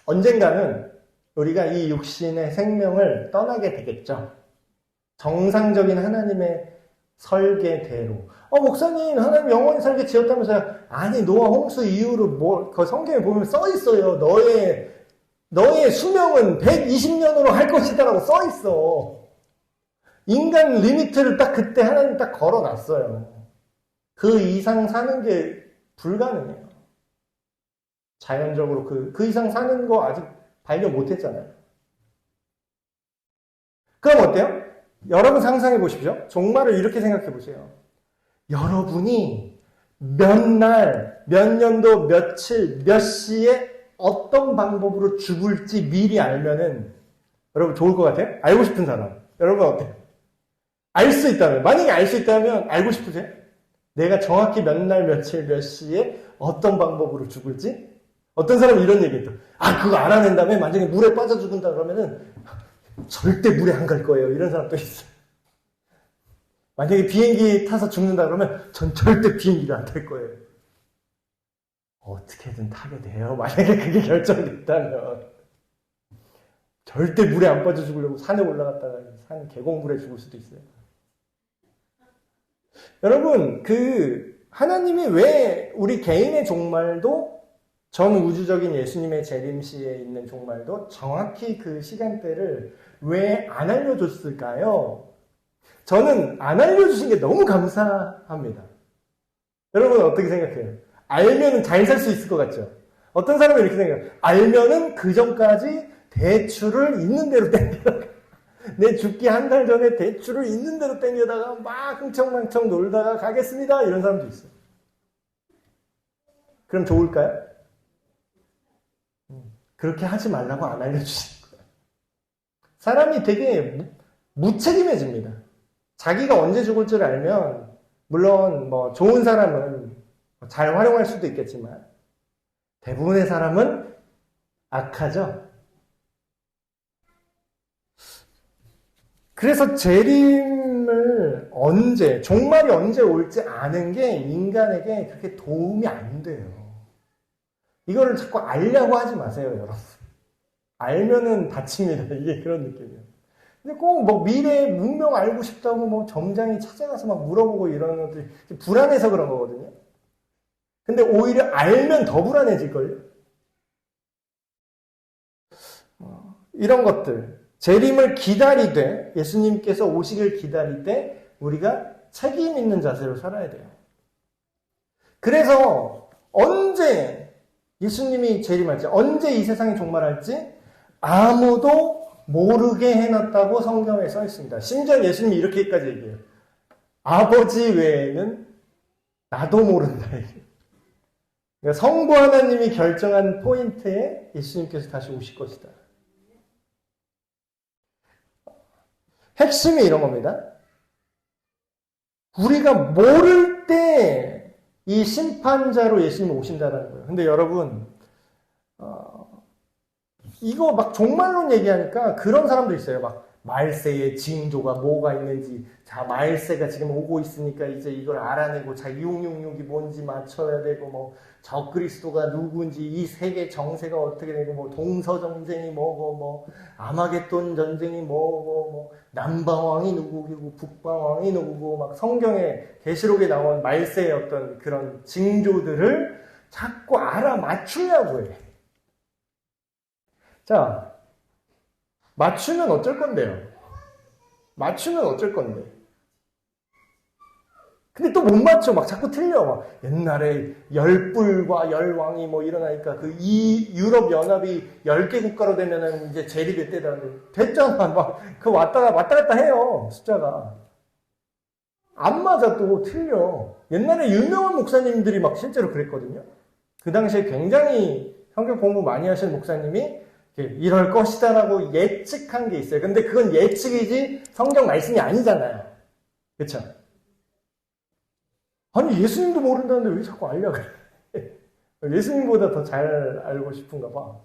언젠가는 우리가 이 육신의 생명을 떠나게 되겠죠. 정상적인 하나님의 설계대로. 목사님, 하나님 영원히 살게 지었다면서요? 아니, 노아 홍수 이후로 그 성경에 보면 써 있어요. 너의 수명은 120년으로 할 것이다라고 써 있어. 인간 리미트를 딱 그때 하나님 딱 걸어놨어요. 그 이상 사는 게 불가능해요. 자연적으로 그 이상 사는 거 아직 발견 못 했잖아요. 그럼 어때요? 여러분 상상해 보십시오. 종말을 이렇게 생각해 보세요. 여러분이 몇 날, 몇 년도, 며칠, 몇 시에 어떤 방법으로 죽을지 미리 알면은 여러분 좋을 것 같아요? 알고 싶은 사람. 여러분 어때요? 알 수 있다면, 만약에 알 수 있다면 알고 싶으세요? 내가 정확히 몇 날, 며칠, 몇 시에 어떤 방법으로 죽을지? 어떤 사람은 이런 얘기했죠. 그거 알아낸 다음에 만약에 물에 빠져 죽는다 그러면은 절대 물에 안 갈 거예요. 이런 사람도 있어요. 만약에 비행기 타서 죽는다 그러면 전 절대 비행기를 안 탈 거예요. 어떻게든 타게 돼요. 만약에 그게 결정됐다면. 절대 물에 안 빠져 죽으려고 산에 올라갔다가 산 계곡물에 죽을 수도 있어요. 여러분, 하나님이 왜 우리 개인의 종말도 전 우주적인 예수님의 재림시에 있는 종말도 정확히 그 시간대를 왜 안 알려줬을까요? 저는 안 알려주신 게 너무 감사합니다. 여러분 어떻게 생각해요? 알면은 잘 살 수 있을 것 같죠? 어떤 사람은 이렇게 생각해요. 알면은 그 전까지 대출을 있는 대로 땡겨다가 내 죽기 한 달 전에 대출을 있는 대로 땡겨다가 막 흥청망청 놀다가 가겠습니다. 이런 사람도 있어요. 그럼 좋을까요? 그렇게 하지 말라고 안 알려주시는 거예요. 사람이 되게 무책임해집니다. 자기가 언제 죽을 줄 알면 물론 좋은 사람은 잘 활용할 수도 있겠지만 대부분의 사람은 악하죠. 그래서 종말이 언제 올지 아는 게 인간에게 그렇게 도움이 안 돼요. 이거를 자꾸 알려고 하지 마세요, 여러분. 알면은 다칩니다. 이게 그런 느낌이에요. 근데 꼭 미래의 문명 알고 싶다고 점장이 찾아가서 막 물어보고 이러는 것들이 불안해서 그런 거거든요. 근데 오히려 알면 더 불안해질걸요? 이런 것들. 재림을 기다리되, 예수님께서 오시길 기다리되, 우리가 책임 있는 자세로 살아야 돼요. 그래서 언제 예수님이 재림할지, 언제 이 세상이 종말할지 아무도 모르게 해놨다고 성경에 써 있습니다. 심지어 예수님이 이렇게까지 얘기해요. 아버지 외에는 나도 모른다. 그러니까 성부 하나님이 결정한 포인트에 예수님께서 다시 오실 것이다. 핵심이 이런 겁니다. 우리가 모를 때 이 심판자로 예수님이 오신다는 거예요. 근데 여러분, 이거 막 종말론 얘기하니까 그런 사람도 있어요. 말세의 징조가 뭐가 있는지, 자, 말세가 지금 오고 있으니까 이제 이걸 알아내고, 자, 666이 뭔지 맞춰야 되고, 뭐, 적그리스도가 누구인지, 이 세계 정세가 어떻게 되고, 뭐, 동서전쟁이 뭐고, 뭐, 아마겟돈 전쟁이 뭐고, 뭐, 남방왕이 누구고, 북방왕이 누구고, 막 성경에, 계시록에 나온 말세의 어떤 그런 징조들을 자꾸 알아맞추려고 해. 자, 맞추면 어쩔 건데요? 맞추면 어쩔 건데? 근데 또 못 맞춰. 막 자꾸 틀려. 막 옛날에 열불과 열왕이 뭐 일어나니까 이 유럽 연합이 10개 국가로 되면은 이제 재립의 때다. 됐잖아. 막 그 왔다 갔다 해요. 숫자가. 안 맞아. 또 틀려. 옛날에 유명한 목사님들이 막 실제로 그랬거든요. 그 당시에 굉장히 성경 공부 많이 하신 목사님이 이럴 것이다라고 예측한 게 있어요. 근데 그건 예측이지 성경 말씀이 아니잖아요. 그렇죠? 아니 예수님도 모른다는데 왜 자꾸 알려고 그래? 예수님보다 더 잘 알고 싶은가 봐.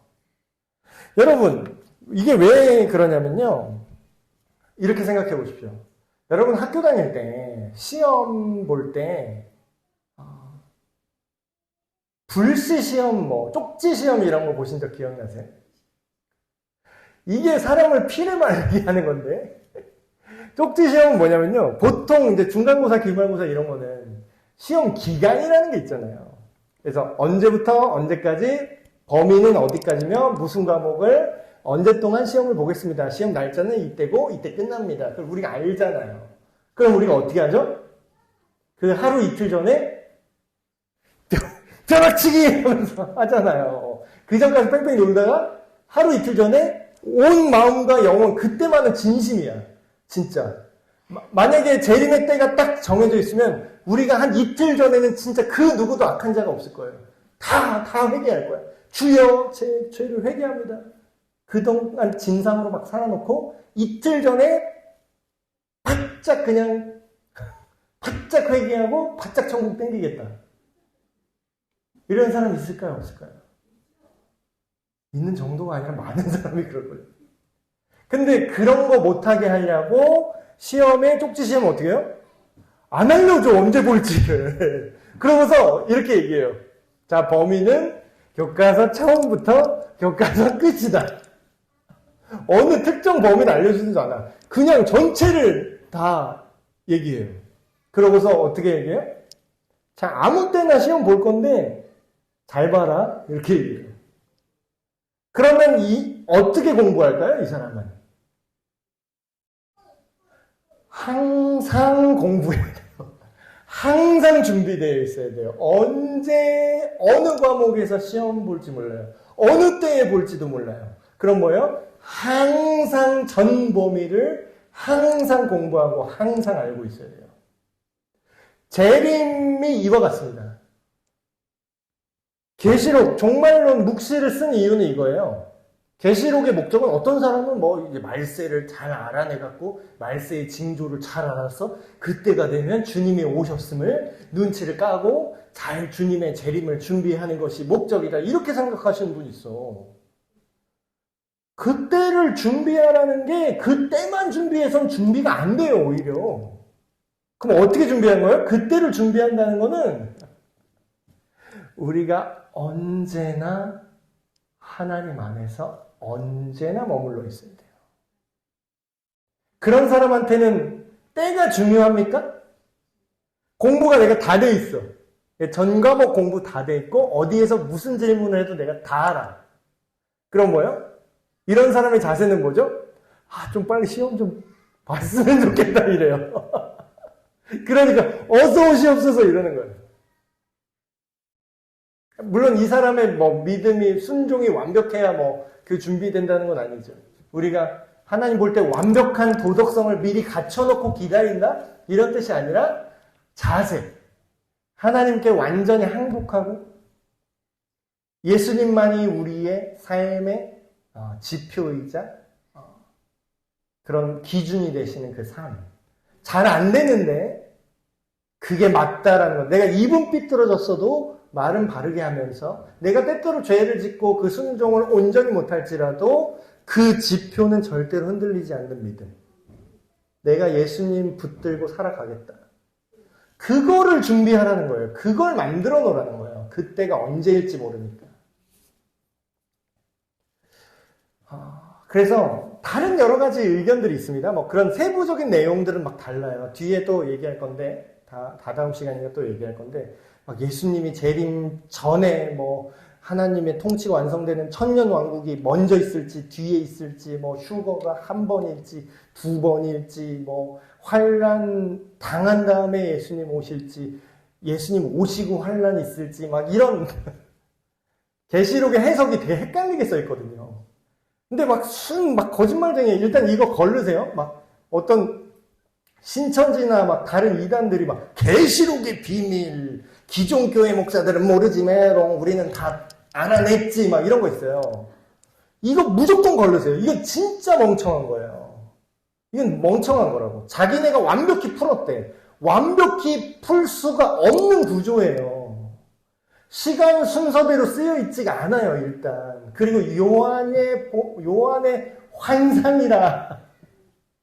여러분, 이게 왜 그러냐면요. 이렇게 생각해 보십시오. 여러분 학교 다닐 때 시험 볼 때 불시 시험, 뭐 쪽지 시험 이런 거 보신 적 기억나세요? 이게 사람을 피를 말리게 하는 건데, 쪽지 시험은 뭐냐면요. 보통 이제 중간고사, 기말고사 이런 거는 시험 기간이라는 게 있잖아요. 그래서 언제부터 언제까지, 범위는 어디까지며, 무슨 과목을 언제 동안 시험을 보겠습니다. 시험 날짜는 이때고, 이때 끝납니다. 그걸 우리가 알잖아요. 그럼 우리가 어떻게 하죠? 그 하루 이틀 전에 벼락치기 하면서 하잖아요. 그 전까지 뺑뺑이 놀다가 하루 이틀 전에 온 마음과 영혼, 그때만은 진심이야. 진짜. 만약에 재림의 때가 딱 정해져 있으면 우리가 한 이틀 전에는 진짜 그 누구도 악한 자가 없을 거예요. 다 회개할 거야. 주여, 제 죄를 회개합니다. 그동안 진상으로 막 살아놓고 이틀 전에 바짝 그냥 바짝 회개하고 바짝 천국 땡기겠다. 이런 사람 있을까요? 없을까요? 있는 정도가 아니라 많은 사람이 그럴 거예요. 근데 그런 거 못하게 하려고 시험에 쪽지 시험 어떻게 해요? 안 알려줘. 언제 볼지를. 그러면서 이렇게 얘기해요. 자, 범위는 교과서 처음부터 교과서 끝이다. 어느 특정 범위를 알려주지도 않아. 그냥 전체를 다 얘기해요. 그러고서 어떻게 얘기해요? 자, 아무 때나 시험 볼 건데 잘 봐라. 이렇게 얘기해요. 그러면 어떻게 공부할까요? 이 사람은 항상 공부해야 돼요. 항상 준비되어 있어야 돼요. 언제 어느 과목에서 시험 볼지 몰라요. 어느 때에 볼지도 몰라요. 그럼 뭐예요? 항상 전 범위를 항상 공부하고 항상 알고 있어야 돼요. 재림이 이와 같습니다. 계시록, 종말론 묵시를 쓴 이유는 이거예요. 계시록의 목적은 어떤 사람은 뭐 이제 말세를 잘 알아내갖고 말세의 징조를 잘 알아서 그때가 되면 주님이 오셨음을 눈치를 까고 잘 주님의 재림을 준비하는 것이 목적이다. 이렇게 생각하시는 분이 있어. 그때를 준비하라는 게 그때만 준비해선 준비가 안 돼요, 오히려. 그럼 어떻게 준비하는 거예요? 그때를 준비한다는 거는 우리가 언제나 하나님 안에서 언제나 머물러 있어야 돼요. 그런 사람한테는 때가 중요합니까? 공부가 내가 다 돼 있어. 전 과목 공부 다 돼 있고 어디에서 무슨 질문을 해도 내가 다 알아. 그럼 뭐예요? 이런 사람의 자세는 뭐죠? 좀 빨리 시험 좀 봤으면 좋겠다 이래요. 그러니까 어서 오시옵소서 이러는 거예요. 물론 이 사람의 뭐 믿음이 순종이 완벽해야 뭐 그 준비된다는 건 아니죠. 우리가 하나님 볼 때 완벽한 도덕성을 미리 갖춰놓고 기다린다? 이런 뜻이 아니라 자세. 하나님께 완전히 항복하고 예수님만이 우리의 삶의 지표이자 그런 기준이 되시는 그 삶. 잘 안 되는데 그게 맞다라는 것. 내가 입은 삐뚤어졌어도 말은 바르게 하면서 내가 때때로 죄를 짓고 그 순종을 온전히 못할지라도 그 지표는 절대로 흔들리지 않는 믿음. 내가 예수님 붙들고 살아가겠다. 그거를 준비하라는 거예요. 그걸 만들어 놓으라는 거예요. 그때가 언제일지 모르니까. 그래서 다른 여러 가지 의견들이 있습니다. 뭐 그런 세부적인 내용들은 막 달라요. 뒤에 또 얘기할 건데, 다다음 시간에 또 얘기할 건데, 막 예수님이 재림 전에 뭐 하나님의 통치가 완성되는 천년 왕국이 먼저 있을지 뒤에 있을지, 뭐 휴거가 한 번일지 두 번일지, 뭐 환란 당한 다음에 예수님 오실지, 예수님 오시고 환란 있을지, 막 이런 계시록의 해석이 되게 헷갈리게 써 있거든요. 근데 막 거짓말쟁이, 일단 이거 걸르세요. 막 어떤 신천지나 막 다른 이단들이 막 계시록의 비밀, 기존 교회 목사들은 모르지만 우리는 다 알아냈지, 막 이런 거 있어요. 이거 무조건 걸르세요. 이거 진짜 멍청한 거예요. 이건 멍청한 거라고. 자기네가 완벽히 풀었대. 완벽히 풀 수가 없는 구조예요. 시간 순서대로 쓰여 있지가 않아요, 일단. 그리고 요한의 환상이라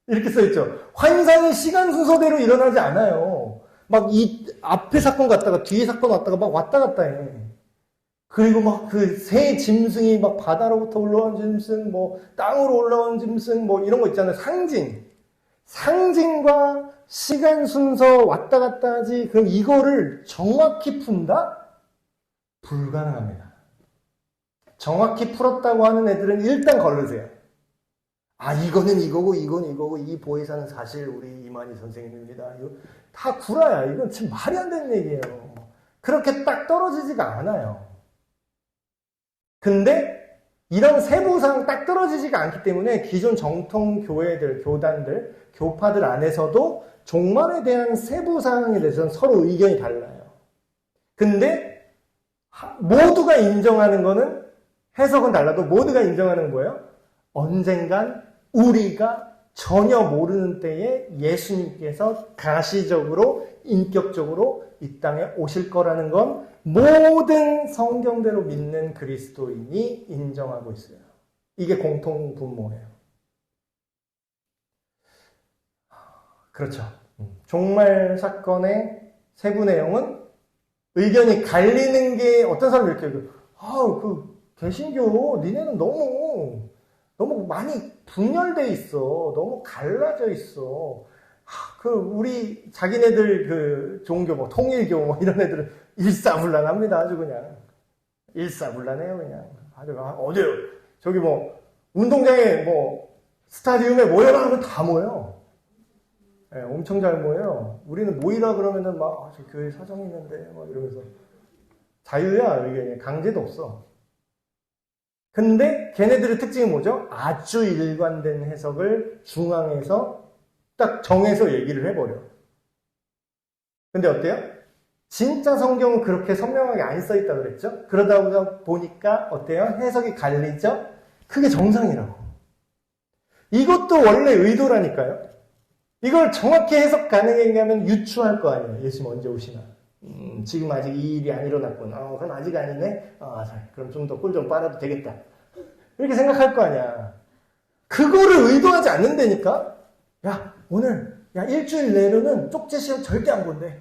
이렇게 써 있죠. 환상이 시간 순서대로 일어나지 않아요. 막 이 앞에 사건 갔다가 뒤에 사건 왔다가 막 왔다 갔다 해. 그리고 막 그 새 짐승이 막 바다로부터 올라온 짐승, 뭐 땅으로 올라온 짐승, 뭐 이런 거 있잖아요. 상징과 시간 순서 왔다 갔다 하지. 그럼 이거를 정확히 푼다? 불가능합니다. 정확히 풀었다고 하는 애들은 일단 걸르세요. 아, 이거는 이거고, 이건 이거고, 이 보혜사는 사실 우리 이만희 선생님입니다. 이거 다 구라야. 이건 지금 말이 안 되는 얘기예요. 그렇게 딱 떨어지지가 않아요. 근데 이런 세부상 딱 떨어지지가 않기 때문에 기존 정통 교회들, 교단들, 교파들 안에서도 종말에 대한 세부사항에 대해서는 서로 의견이 달라요. 근데 모두가 인정하는 거는, 해석은 달라도 모두가 인정하는 거예요. 언젠간 우리가 전혀 모르는 때에 예수님께서 가시적으로, 인격적으로 이 땅에 오실 거라는 건 모든 성경대로 믿는 그리스도인이 인정하고 있어요. 이게 공통 분모예요. 그렇죠. 종말 사건의 세부 내용은 의견이 갈리는 게, 어떤 사람이 이렇게 얘기해요. 개신교 니네는 너무 많이 분열돼 있어. 너무 갈라져 있어. 우리 자기네들 그 종교, 뭐 통일교 뭐 이런 애들은 일사불란합니다. 아주 그냥 일사불란해요. 그냥 아주. 어디요? 저기 뭐 운동장에 뭐 스타디움에 모여라 하면 다 모여. 네, 엄청 잘 모여요. 우리는 모이라 그러면은 막, 저 교회 사정이 있는데, 막 이러면서. 자유야, 이게. 강제도 없어. 근데 걔네들의 특징이 뭐죠? 아주 일관된 해석을 중앙에서 딱 정해서 얘기를 해버려. 근데 어때요? 진짜 성경은 그렇게 선명하게 안 써있다 그랬죠? 그러다 보니까 어때요? 해석이 갈리죠? 그게 정상이라고. 이것도 원래 의도라니까요. 이걸 정확히 해석 가능하면 유추할 거 아니에요. 예수님 언제 오시나. 지금 아직 이 일이 안 일어났구나. 그럼 아직 아니네? 그럼 좀 더 꿀 좀 빨아도 되겠다. 이렇게 생각할 거 아니야. 그거를 의도하지 않는다니까? 일주일 내로는 쪽지 시험 절대 안 본대.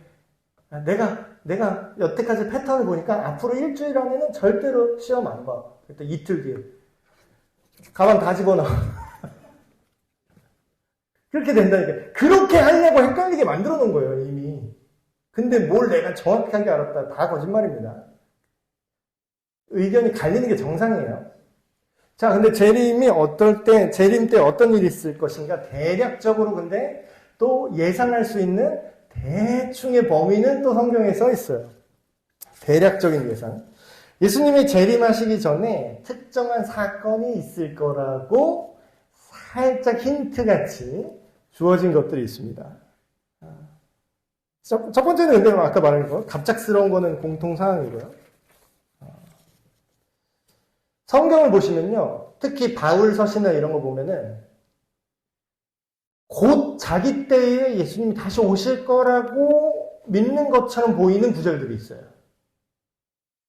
내가 여태까지 패턴을 보니까 앞으로 일주일 안에는 절대로 시험 안 봐. 그때 이틀 뒤에. 가방 다 집어넣어. 그렇게 된다니까. 그렇게 하려고 헷갈리게 만들어 놓은 거예요, 이미. 근데 뭘 내가 정확하게 알았다. 다 거짓말입니다. 의견이 갈리는 게 정상이에요. 자, 근데 재림 때 어떤 일이 있을 것인가? 대략적으로 근데 또 예상할 수 있는 대충의 범위는 또 성경에 써 있어요. 대략적인 예상. 예수님이 재림하시기 전에 특정한 사건이 있을 거라고 살짝 힌트같이 주어진 것들이 있습니다. 첫 번째는 근데 아까 말한 거, 갑작스러운 거는 공통사항이고요. 성경을 보시면요, 특히 바울 서신이나 이런 거 보면은 곧 자기 때에 예수님이 다시 오실 거라고 믿는 것처럼 보이는 구절들이 있어요.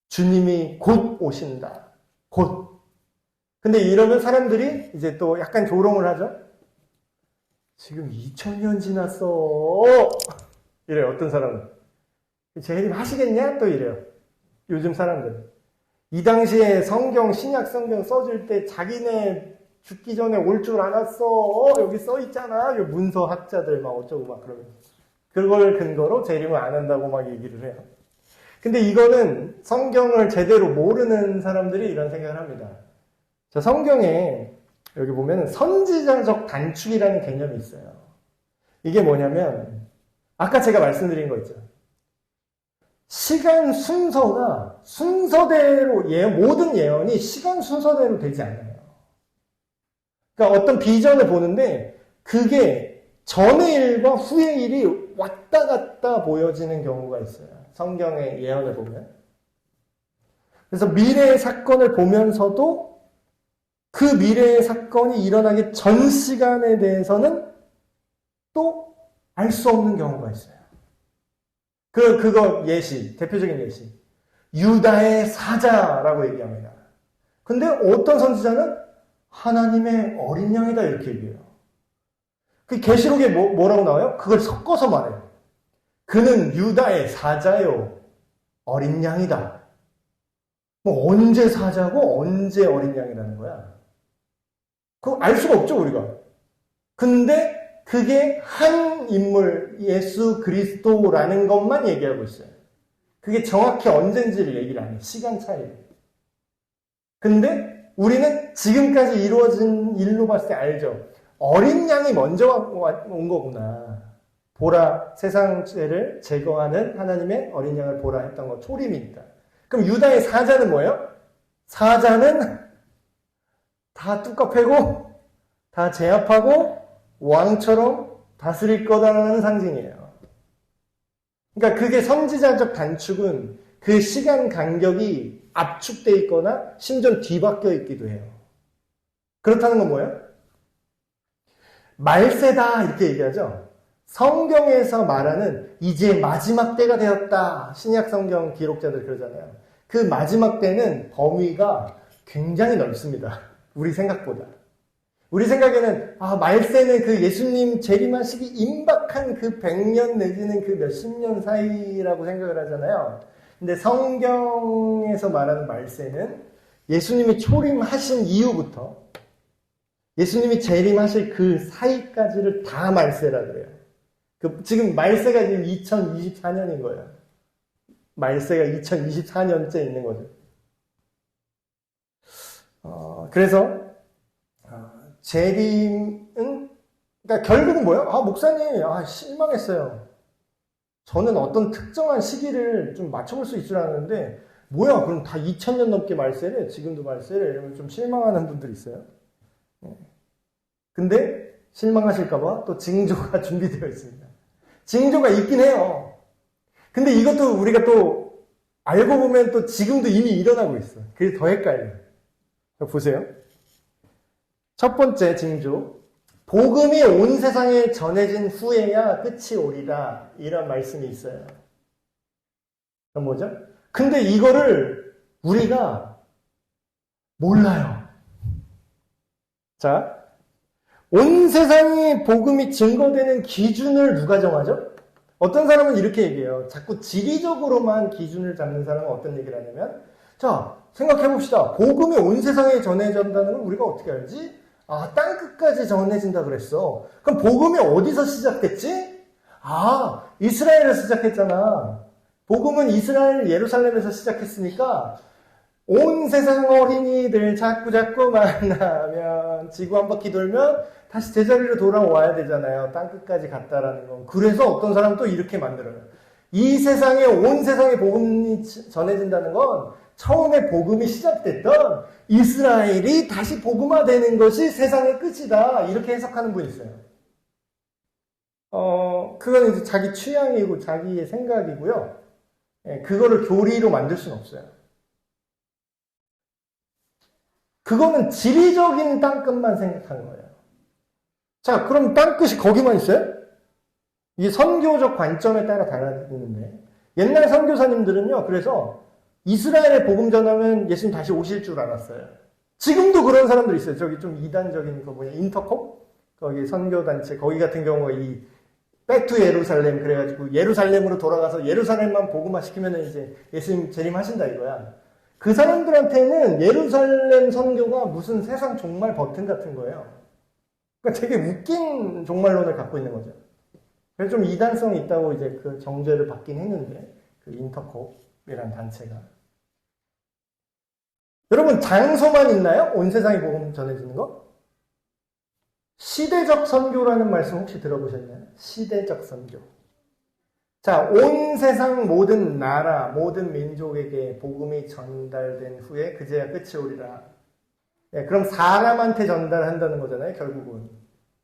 주님이 곧 오신다. 곧. 근데 이러면 사람들이 이제 또 약간 조롱을 하죠. 지금 2000년 지났어. 이래요, 어떤 사람은. 재림 하시겠냐? 또 이래요. 요즘 사람들은. 이 당시에 성경, 신약 성경 써줄 때 자기네 죽기 전에 올 줄 알았어. 여기 써있잖아. 문서 학자들 막 어쩌고 막 그러면. 그걸 근거로 재림을 안 한다고 막 얘기를 해요. 근데 이거는 성경을 제대로 모르는 사람들이 이런 생각을 합니다. 자, 성경에 여기 보면 선지자적 단축이라는 개념이 있어요. 이게 뭐냐면 아까 제가 말씀드린 거 있죠. 시간 순서가 순서대로 모든 예언이 시간 순서대로 되지 않아요. 그러니까 어떤 비전을 보는데 그게 전의 일과 후의 일이 왔다 갔다 보여지는 경우가 있어요. 성경의 예언을 보면. 그래서 미래의 사건을 보면서도 그 미래의 사건이 일어나기 전 시간에 대해서는 또 알 수 없는 경우가 있어요. 그거 예시, 대표적인 예시. 유다의 사자라고 얘기합니다. 근데 어떤 선지자는 하나님의 어린 양이다 이렇게 얘기해요. 그 계시록에 뭐라고 나와요? 그걸 섞어서 말해요. 그는 유다의 사자요, 어린 양이다. 뭐 언제 사자고 언제 어린 양이라는 거야. 그거 알 수가 없죠, 우리가. 근데 그게 한 인물, 예수 그리스도라는 것만 얘기하고 있어요. 그게 정확히 언젠지를 얘기를 안 해요. 시간 차이를. 근데 우리는 지금까지 이루어진 일로 봤을 때 알죠. 어린 양이 먼저 온 거구나. 보라, 세상 죄를 제거하는 하나님의 어린 양을 보라 했던 거 초림이니까. 그럼 유다의 사자는 뭐예요? 사자는 다 뚜껑 패고 다 제압하고 왕처럼 다스릴 거다라는 상징이에요. 그러니까 그게 선지자적 단축은 그 시간 간격이 압축되어 있거나 심지어 뒤바뀌어 있기도 해요. 그렇다는 건 뭐예요? 말세다 이렇게 얘기하죠. 성경에서 말하는 이제 마지막 때가 되었다. 신약 성경 기록자들 그러잖아요. 그 마지막 때는 범위가 굉장히 넓습니다. 우리 생각보다. 우리 생각에는 말세는 그 예수님 재림하시기 임박한 그 100년 내지는 그 몇십 년 사이라고 생각을 하잖아요. 근데 성경에서 말하는 말세는 예수님이 초림하신 이후부터 예수님이 재림하실 그 사이까지를 다 말세라 그래요. 지금 말세가 지금 2024년인 거예요. 말세가 2024년째 있는 거죠. 그래서 재림은 그러니까 결국은 뭐예요? 목사님 실망했어요. 저는 어떤 특정한 시기를 좀 맞춰볼 수 있을 줄 알았는데 뭐야 그럼 다 2000년 넘게 말세래? 지금도 말세래? 이러면 좀 실망하는 분들이 있어요. 근데 실망하실까봐 또 징조가 준비되어 있습니다. 징조가 있긴 해요. 근데 이것도 우리가 또 알고 보면 또 지금도 이미 일어나고 있어. 그게 더 헷갈려요. 보세요. 첫 번째 징조. 복음이 온 세상에 전해진 후에야 끝이 오리라. 이런 말씀이 있어요. 그럼 뭐죠? 근데 이거를 우리가 몰라요. 자, 온 세상에 복음이 증거되는 기준을 누가 정하죠? 어떤 사람은 이렇게 얘기해요. 자꾸 지리적으로만 기준을 잡는 사람은 어떤 얘기를 하냐면, 자, 생각해봅시다. 복음이 온 세상에 전해진다는 걸 우리가 어떻게 알지? 땅끝까지 전해진다 그랬어. 그럼 복음이 어디서 시작됐지? 이스라엘에서 시작했잖아. 복음은 이스라엘 예루살렘에서 시작했으니까 온 세상 어린이들 자꾸 만나면 지구 한 바퀴 돌면 다시 제자리로 돌아와야 되잖아요. 땅끝까지 갔다라는 건. 그래서 어떤 사람은 또 이렇게 만들어요. 이 세상에 온 세상에 복음이 전해진다는 건 처음에 복음이 시작됐던 이스라엘이 다시 복음화되는 것이 세상의 끝이다. 이렇게 해석하는 분이 있어요. 그건 이제 자기 취향이고 자기의 생각이고요. 그거를 교리로 만들 수는 없어요. 그거는 지리적인 땅끝만 생각하는 거예요. 자, 그럼 땅끝이 거기만 있어요? 이게 선교적 관점에 따라 달라지는데 옛날 선교사님들은요. 그래서 이스라엘에 복음 전하면 예수님 다시 오실 줄 알았어요. 지금도 그런 사람들 있어요. 저기 좀 이단적인 거 뭐냐, 인터콥? 거기 선교단체, 거기 같은 경우가 이 백투 예루살렘 그래가지고 예루살렘으로 돌아가서 예루살렘만 복음화 시키면은 이제 예수님 재림하신다 이거야. 그 사람들한테는 예루살렘 선교가 무슨 세상 종말 버튼 같은 거예요. 그러니까 되게 웃긴 종말론을 갖고 있는 거죠. 그래서 좀 이단성이 있다고 이제 그 정죄를 받긴 했는데, 그 인터콥이라는 단체가. 여러분, 장소만 있나요? 온 세상에 복음 전해지는 거? 시대적 선교라는 말씀 혹시 들어보셨나요? 시대적 선교. 자, 온 세상 모든 나라, 모든 민족에게 복음이 전달된 후에 그제야 끝이 오리라. 네, 그럼 사람한테 전달한다는 거잖아요, 결국은.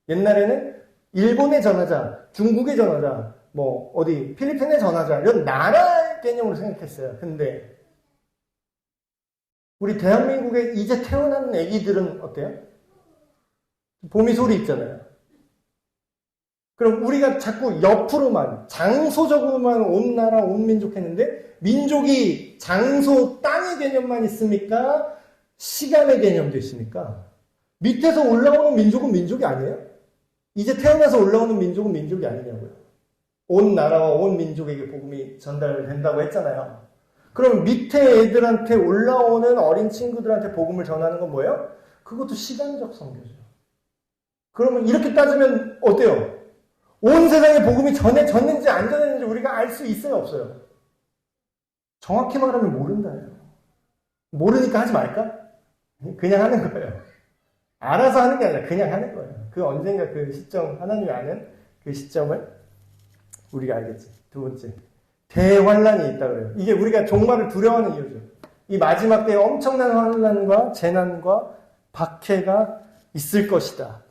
옛날에는 일본에 전하자, 중국에 전하자, 뭐 어디 필리핀에 전하자 이런 나라 개념으로 생각했어요. 근데 우리 대한민국에 이제 태어난 애기들은 어때요? 보미소리 있잖아요. 그럼 우리가 자꾸 옆으로만, 장소적으로만 온 나라, 온 민족 했는데, 민족이 장소, 땅의 개념만 있습니까? 시간의 개념도 있습니까? 밑에서 올라오는 민족은 민족이 아니에요? 이제 태어나서 올라오는 민족은 민족이 아니냐고요. 온 나라와 온 민족에게 복음이 전달된다고 했잖아요. 그럼 밑에 애들한테 올라오는 어린 친구들한테 복음을 전하는 건 뭐예요? 그것도 시간적 선교죠. 그러면 이렇게 따지면 어때요? 온 세상에 복음이 전해졌는지 안 전했는지 우리가 알 수 있어요, 없어요? 정확히 말하면 모른다예요. 모르니까 하지 말까? 그냥 하는 거예요. 알아서 하는 게 아니라 그냥 하는 거예요. 그 언젠가 그 시점, 하나님이 아는 그 시점을 우리가 알겠지. 두 번째, 대환란이 있다 그래요. 이게 우리가 종말을 두려워하는 이유죠. 이 마지막 때에 엄청난 환란과 재난과 박해가 있을 것이다.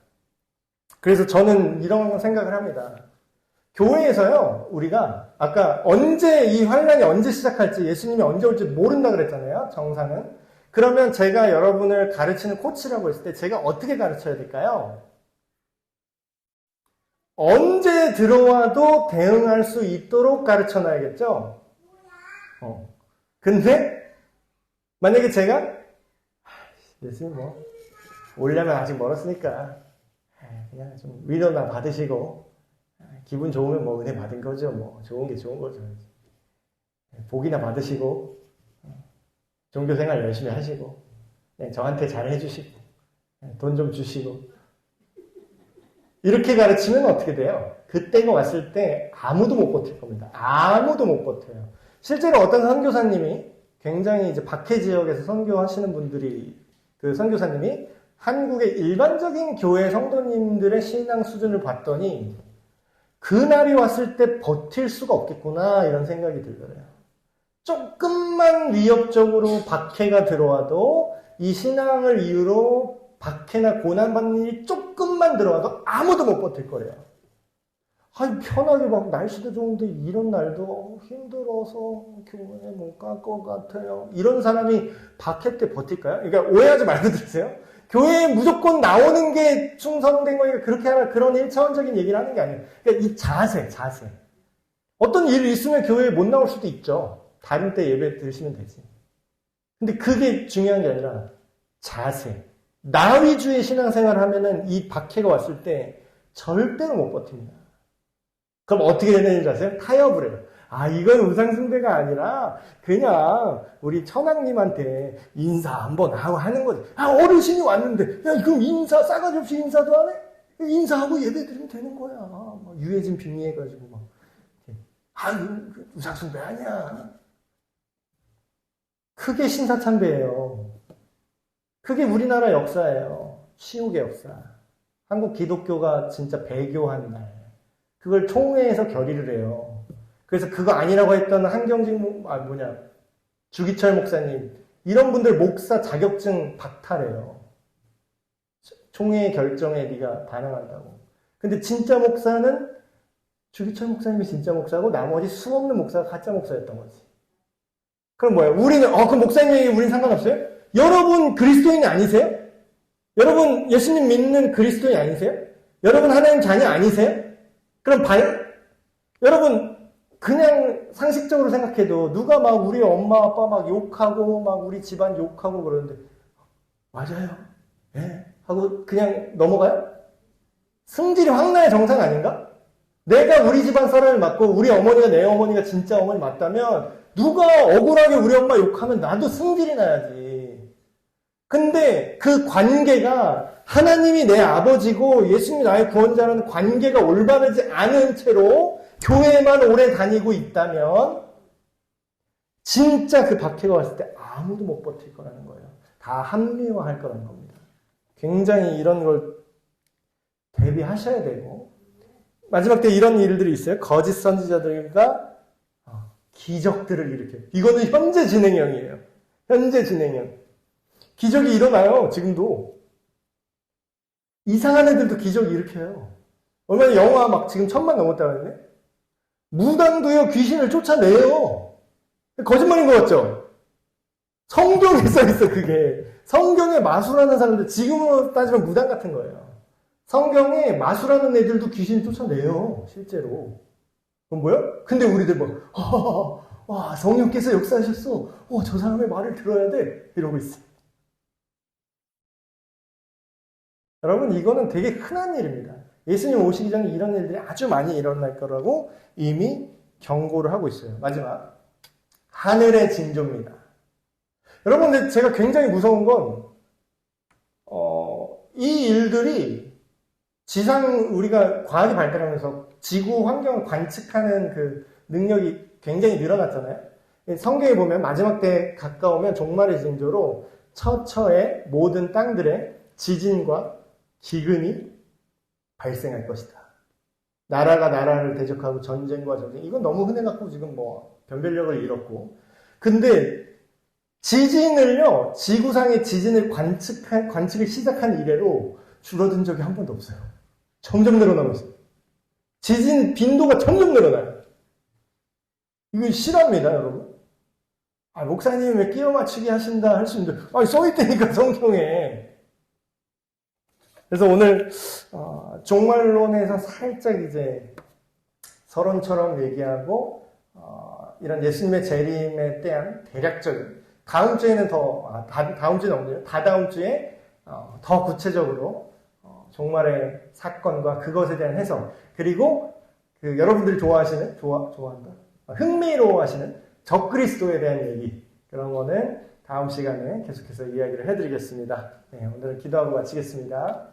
그래서 저는 이런 생각을 합니다. 교회에서요, 우리가 아까 언제 이 환란이 언제 시작할지, 예수님이 언제 올지 모른다 그랬잖아요, 정상은. 그러면 제가 여러분을 가르치는 코치라고 했을 때 제가 어떻게 가르쳐야 될까요? 언제 들어와도 대응할 수 있도록 가르쳐 놔야겠죠? 근데 만약에 제가 예수님 뭐 오려면 아직 멀었으니까 그냥 좀 위로나 받으시고 기분 좋으면 뭐 은혜 받은 거죠. 뭐 좋은 게 좋은 거죠. 복이나 받으시고 종교생활 열심히 하시고 저한테 잘 해주시고 돈 좀 주시고 이렇게 가르치면 어떻게 돼요? 그때가 왔을 때 아무도 못 버틸 겁니다. 아무도 못 버텨요. 실제로 어떤 선교사님이 굉장히 이제 박해 지역에서 선교하시는 분들이 그 선교사님이 한국의 일반적인 교회 성도님들의 신앙 수준을 봤더니 그날이 왔을 때 버틸 수가 없겠구나 이런 생각이 들더래요. 조금만 위협적으로 박해가 들어와도 이 신앙을 이유로 박해나 고난받는 일이 조금만 들어와도 아무도 못 버틸 거래요. 아니 편하게 막 날씨도 좋은데 이런 날도 힘들어서 교회에 못 갈 것 같아요. 이런 사람이 박해 때 버틸까요? 그러니까 오해하지 말고 들으세요. 교회에 무조건 나오는 게 충성된 거니까 그렇게 하라 그런 1차원적인 얘기를 하는 게 아니에요. 그러니까 이 자세. 어떤 일이 있으면 교회에 못 나올 수도 있죠. 다른 때 예배 드시면 되지. 근데 그게 중요한 게 아니라 자세. 나 위주의 신앙생활을 하면은 이 박해가 왔을 때 절대로 못 버팁니다. 그럼 어떻게 되는지 줄 아세요? 타협을 해요. 아, 이건 우상숭배가 아니라 그냥 우리 천황님한테 인사 한번 하고 하는 거지. 아, 어르신이 왔는데, 야, 그럼 인사, 싸가지 없이 인사도 안 해? 인사하고 예배 드리면 되는 거야. 막 유해진 빙의해가지고 막. 아, 이건 우상숭배 아니야. 그게 신사참배예요. 그게 우리나라 역사예요. 치욕의 역사. 한국 기독교가 진짜 배교한 날. 그걸 총회에서 결의를 해요. 그래서 그거 아니라고 했던 한경직, 주기철 목사님, 이런 분들 목사 자격증 박탈해요. 총회의 결정에 네가 반항한다고. 근데 진짜 목사는 주기철 목사님이 진짜 목사고 나머지 수없는 목사가 가짜 목사였던 거지. 그럼 뭐예요? 우리는 그 목사님에게 우리는 상관없어요? 여러분 그리스도인이 아니세요? 여러분 예수님 믿는 그리스도인이 아니세요? 여러분 하나님 자녀 아니세요? 그럼 여러분 그냥 상식적으로 생각해도 누가 막 우리 엄마 아빠 막 욕하고 막 우리 집안 욕하고 그러는데 맞아요. 예. 하고 그냥 넘어가요? 승질이 확 나야 정상 아닌가? 내가 우리 집안 사람을 맞고 우리 어머니가 내 어머니가 진짜 어머니 맞다면 누가 억울하게 우리 엄마 욕하면 나도 승질이 나야지. 근데 그 관계가 하나님이 내 아버지고 예수님이 나의 구원자라는 관계가 올바르지 않은 채로 교회만 오래 다니고 있다면 진짜 그 박해가 왔을 때 아무도 못 버틸 거라는 거예요. 다 합리화할 거라는 겁니다. 굉장히 이런 걸 대비하셔야 되고 마지막 때 이런 일들이 있어요. 거짓 선지자들과 기적들을 일으켜요. 이거는 현재 진행형이에요. 현재 진행형. 기적이 일어나요. 지금도. 이상한 애들도 기적 일으켜요. 얼마나 영화 막 지금 1000만 넘었다고 했네? 무당도요, 귀신을 쫓아내요. 거짓말인 것 같죠? 성경에 써있어, 그게. 성경에 마술하는 사람들, 지금으로 따지면 무당 같은 거예요. 성경에 마술하는 애들도 귀신을 쫓아내요, 실제로. 그건 뭐야? 근데 우리들 뭐, 와, 성령께서 역사하셨어. 저 사람의 말을 들어야 돼. 이러고 있어. 여러분, 이거는 되게 흔한 일입니다. 예수님 오시기 전에 이런 일들이 아주 많이 일어날 거라고 이미 경고를 하고 있어요. 마지막. 하늘의 징조입니다. 여러분, 근데 제가 굉장히 무서운 건, 이 일들이 우리가 과학이 발달하면서 지구 환경을 관측하는 그 능력이 굉장히 늘어났잖아요. 성경에 보면 마지막 때 가까우면 종말의 징조로 처처의 모든 땅들의 지진과 기근이 발생할 것이다. 나라가 나라를 대적하고 전쟁과 전쟁. 이건 너무 흔해갖고 지금 뭐 변별력을 잃었고. 근데 지진을요, 지구상의 지진을 관측을 시작한 이래로 줄어든 적이 한 번도 없어요. 점점 늘어나고 있어요. 지진 빈도가 점점 늘어나요. 이거 실화입니다, 여러분. 목사님이 왜 끼워 맞추기 하신다 할 수 있는데, 써있다니까, 성경에. 그래서 오늘, 종말론에서 살짝 이제 서론처럼 얘기하고, 이런 예수님의 재림에 대한 대략적인, 다음 주에는 다음 주는 없네요. 다다음 주에, 더 구체적으로, 종말의 사건과 그것에 대한 해석, 그리고 여러분들이 좋아한다. 흥미로워하시는 적그리스도에 대한 얘기, 그런 거는 다음 시간에 계속해서 이야기를 해드리겠습니다. 네, 오늘은 기도하고 마치겠습니다.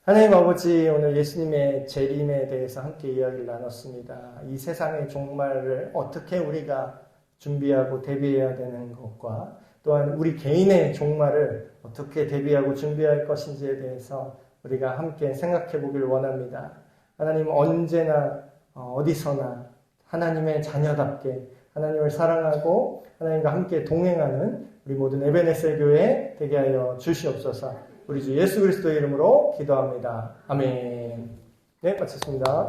하나님 아버지, 오늘 예수님의 재림에 대해서 함께 이야기를 나눴습니다. 이 세상의 종말을 어떻게 우리가 준비하고 대비해야 되는 것과 또한 우리 개인의 종말을 어떻게 대비하고 준비할 것인지에 대해서 우리가 함께 생각해 보길 원합니다. 하나님, 언제나 어디서나 하나님의 자녀답게 하나님을 사랑하고 하나님과 함께 동행하는 우리 모든 에베네셀 교회 되게 하여 주시옵소서. 우리 주 예수 그리스도의 이름으로 기도합니다. 아멘. 네, 마쳤습니다.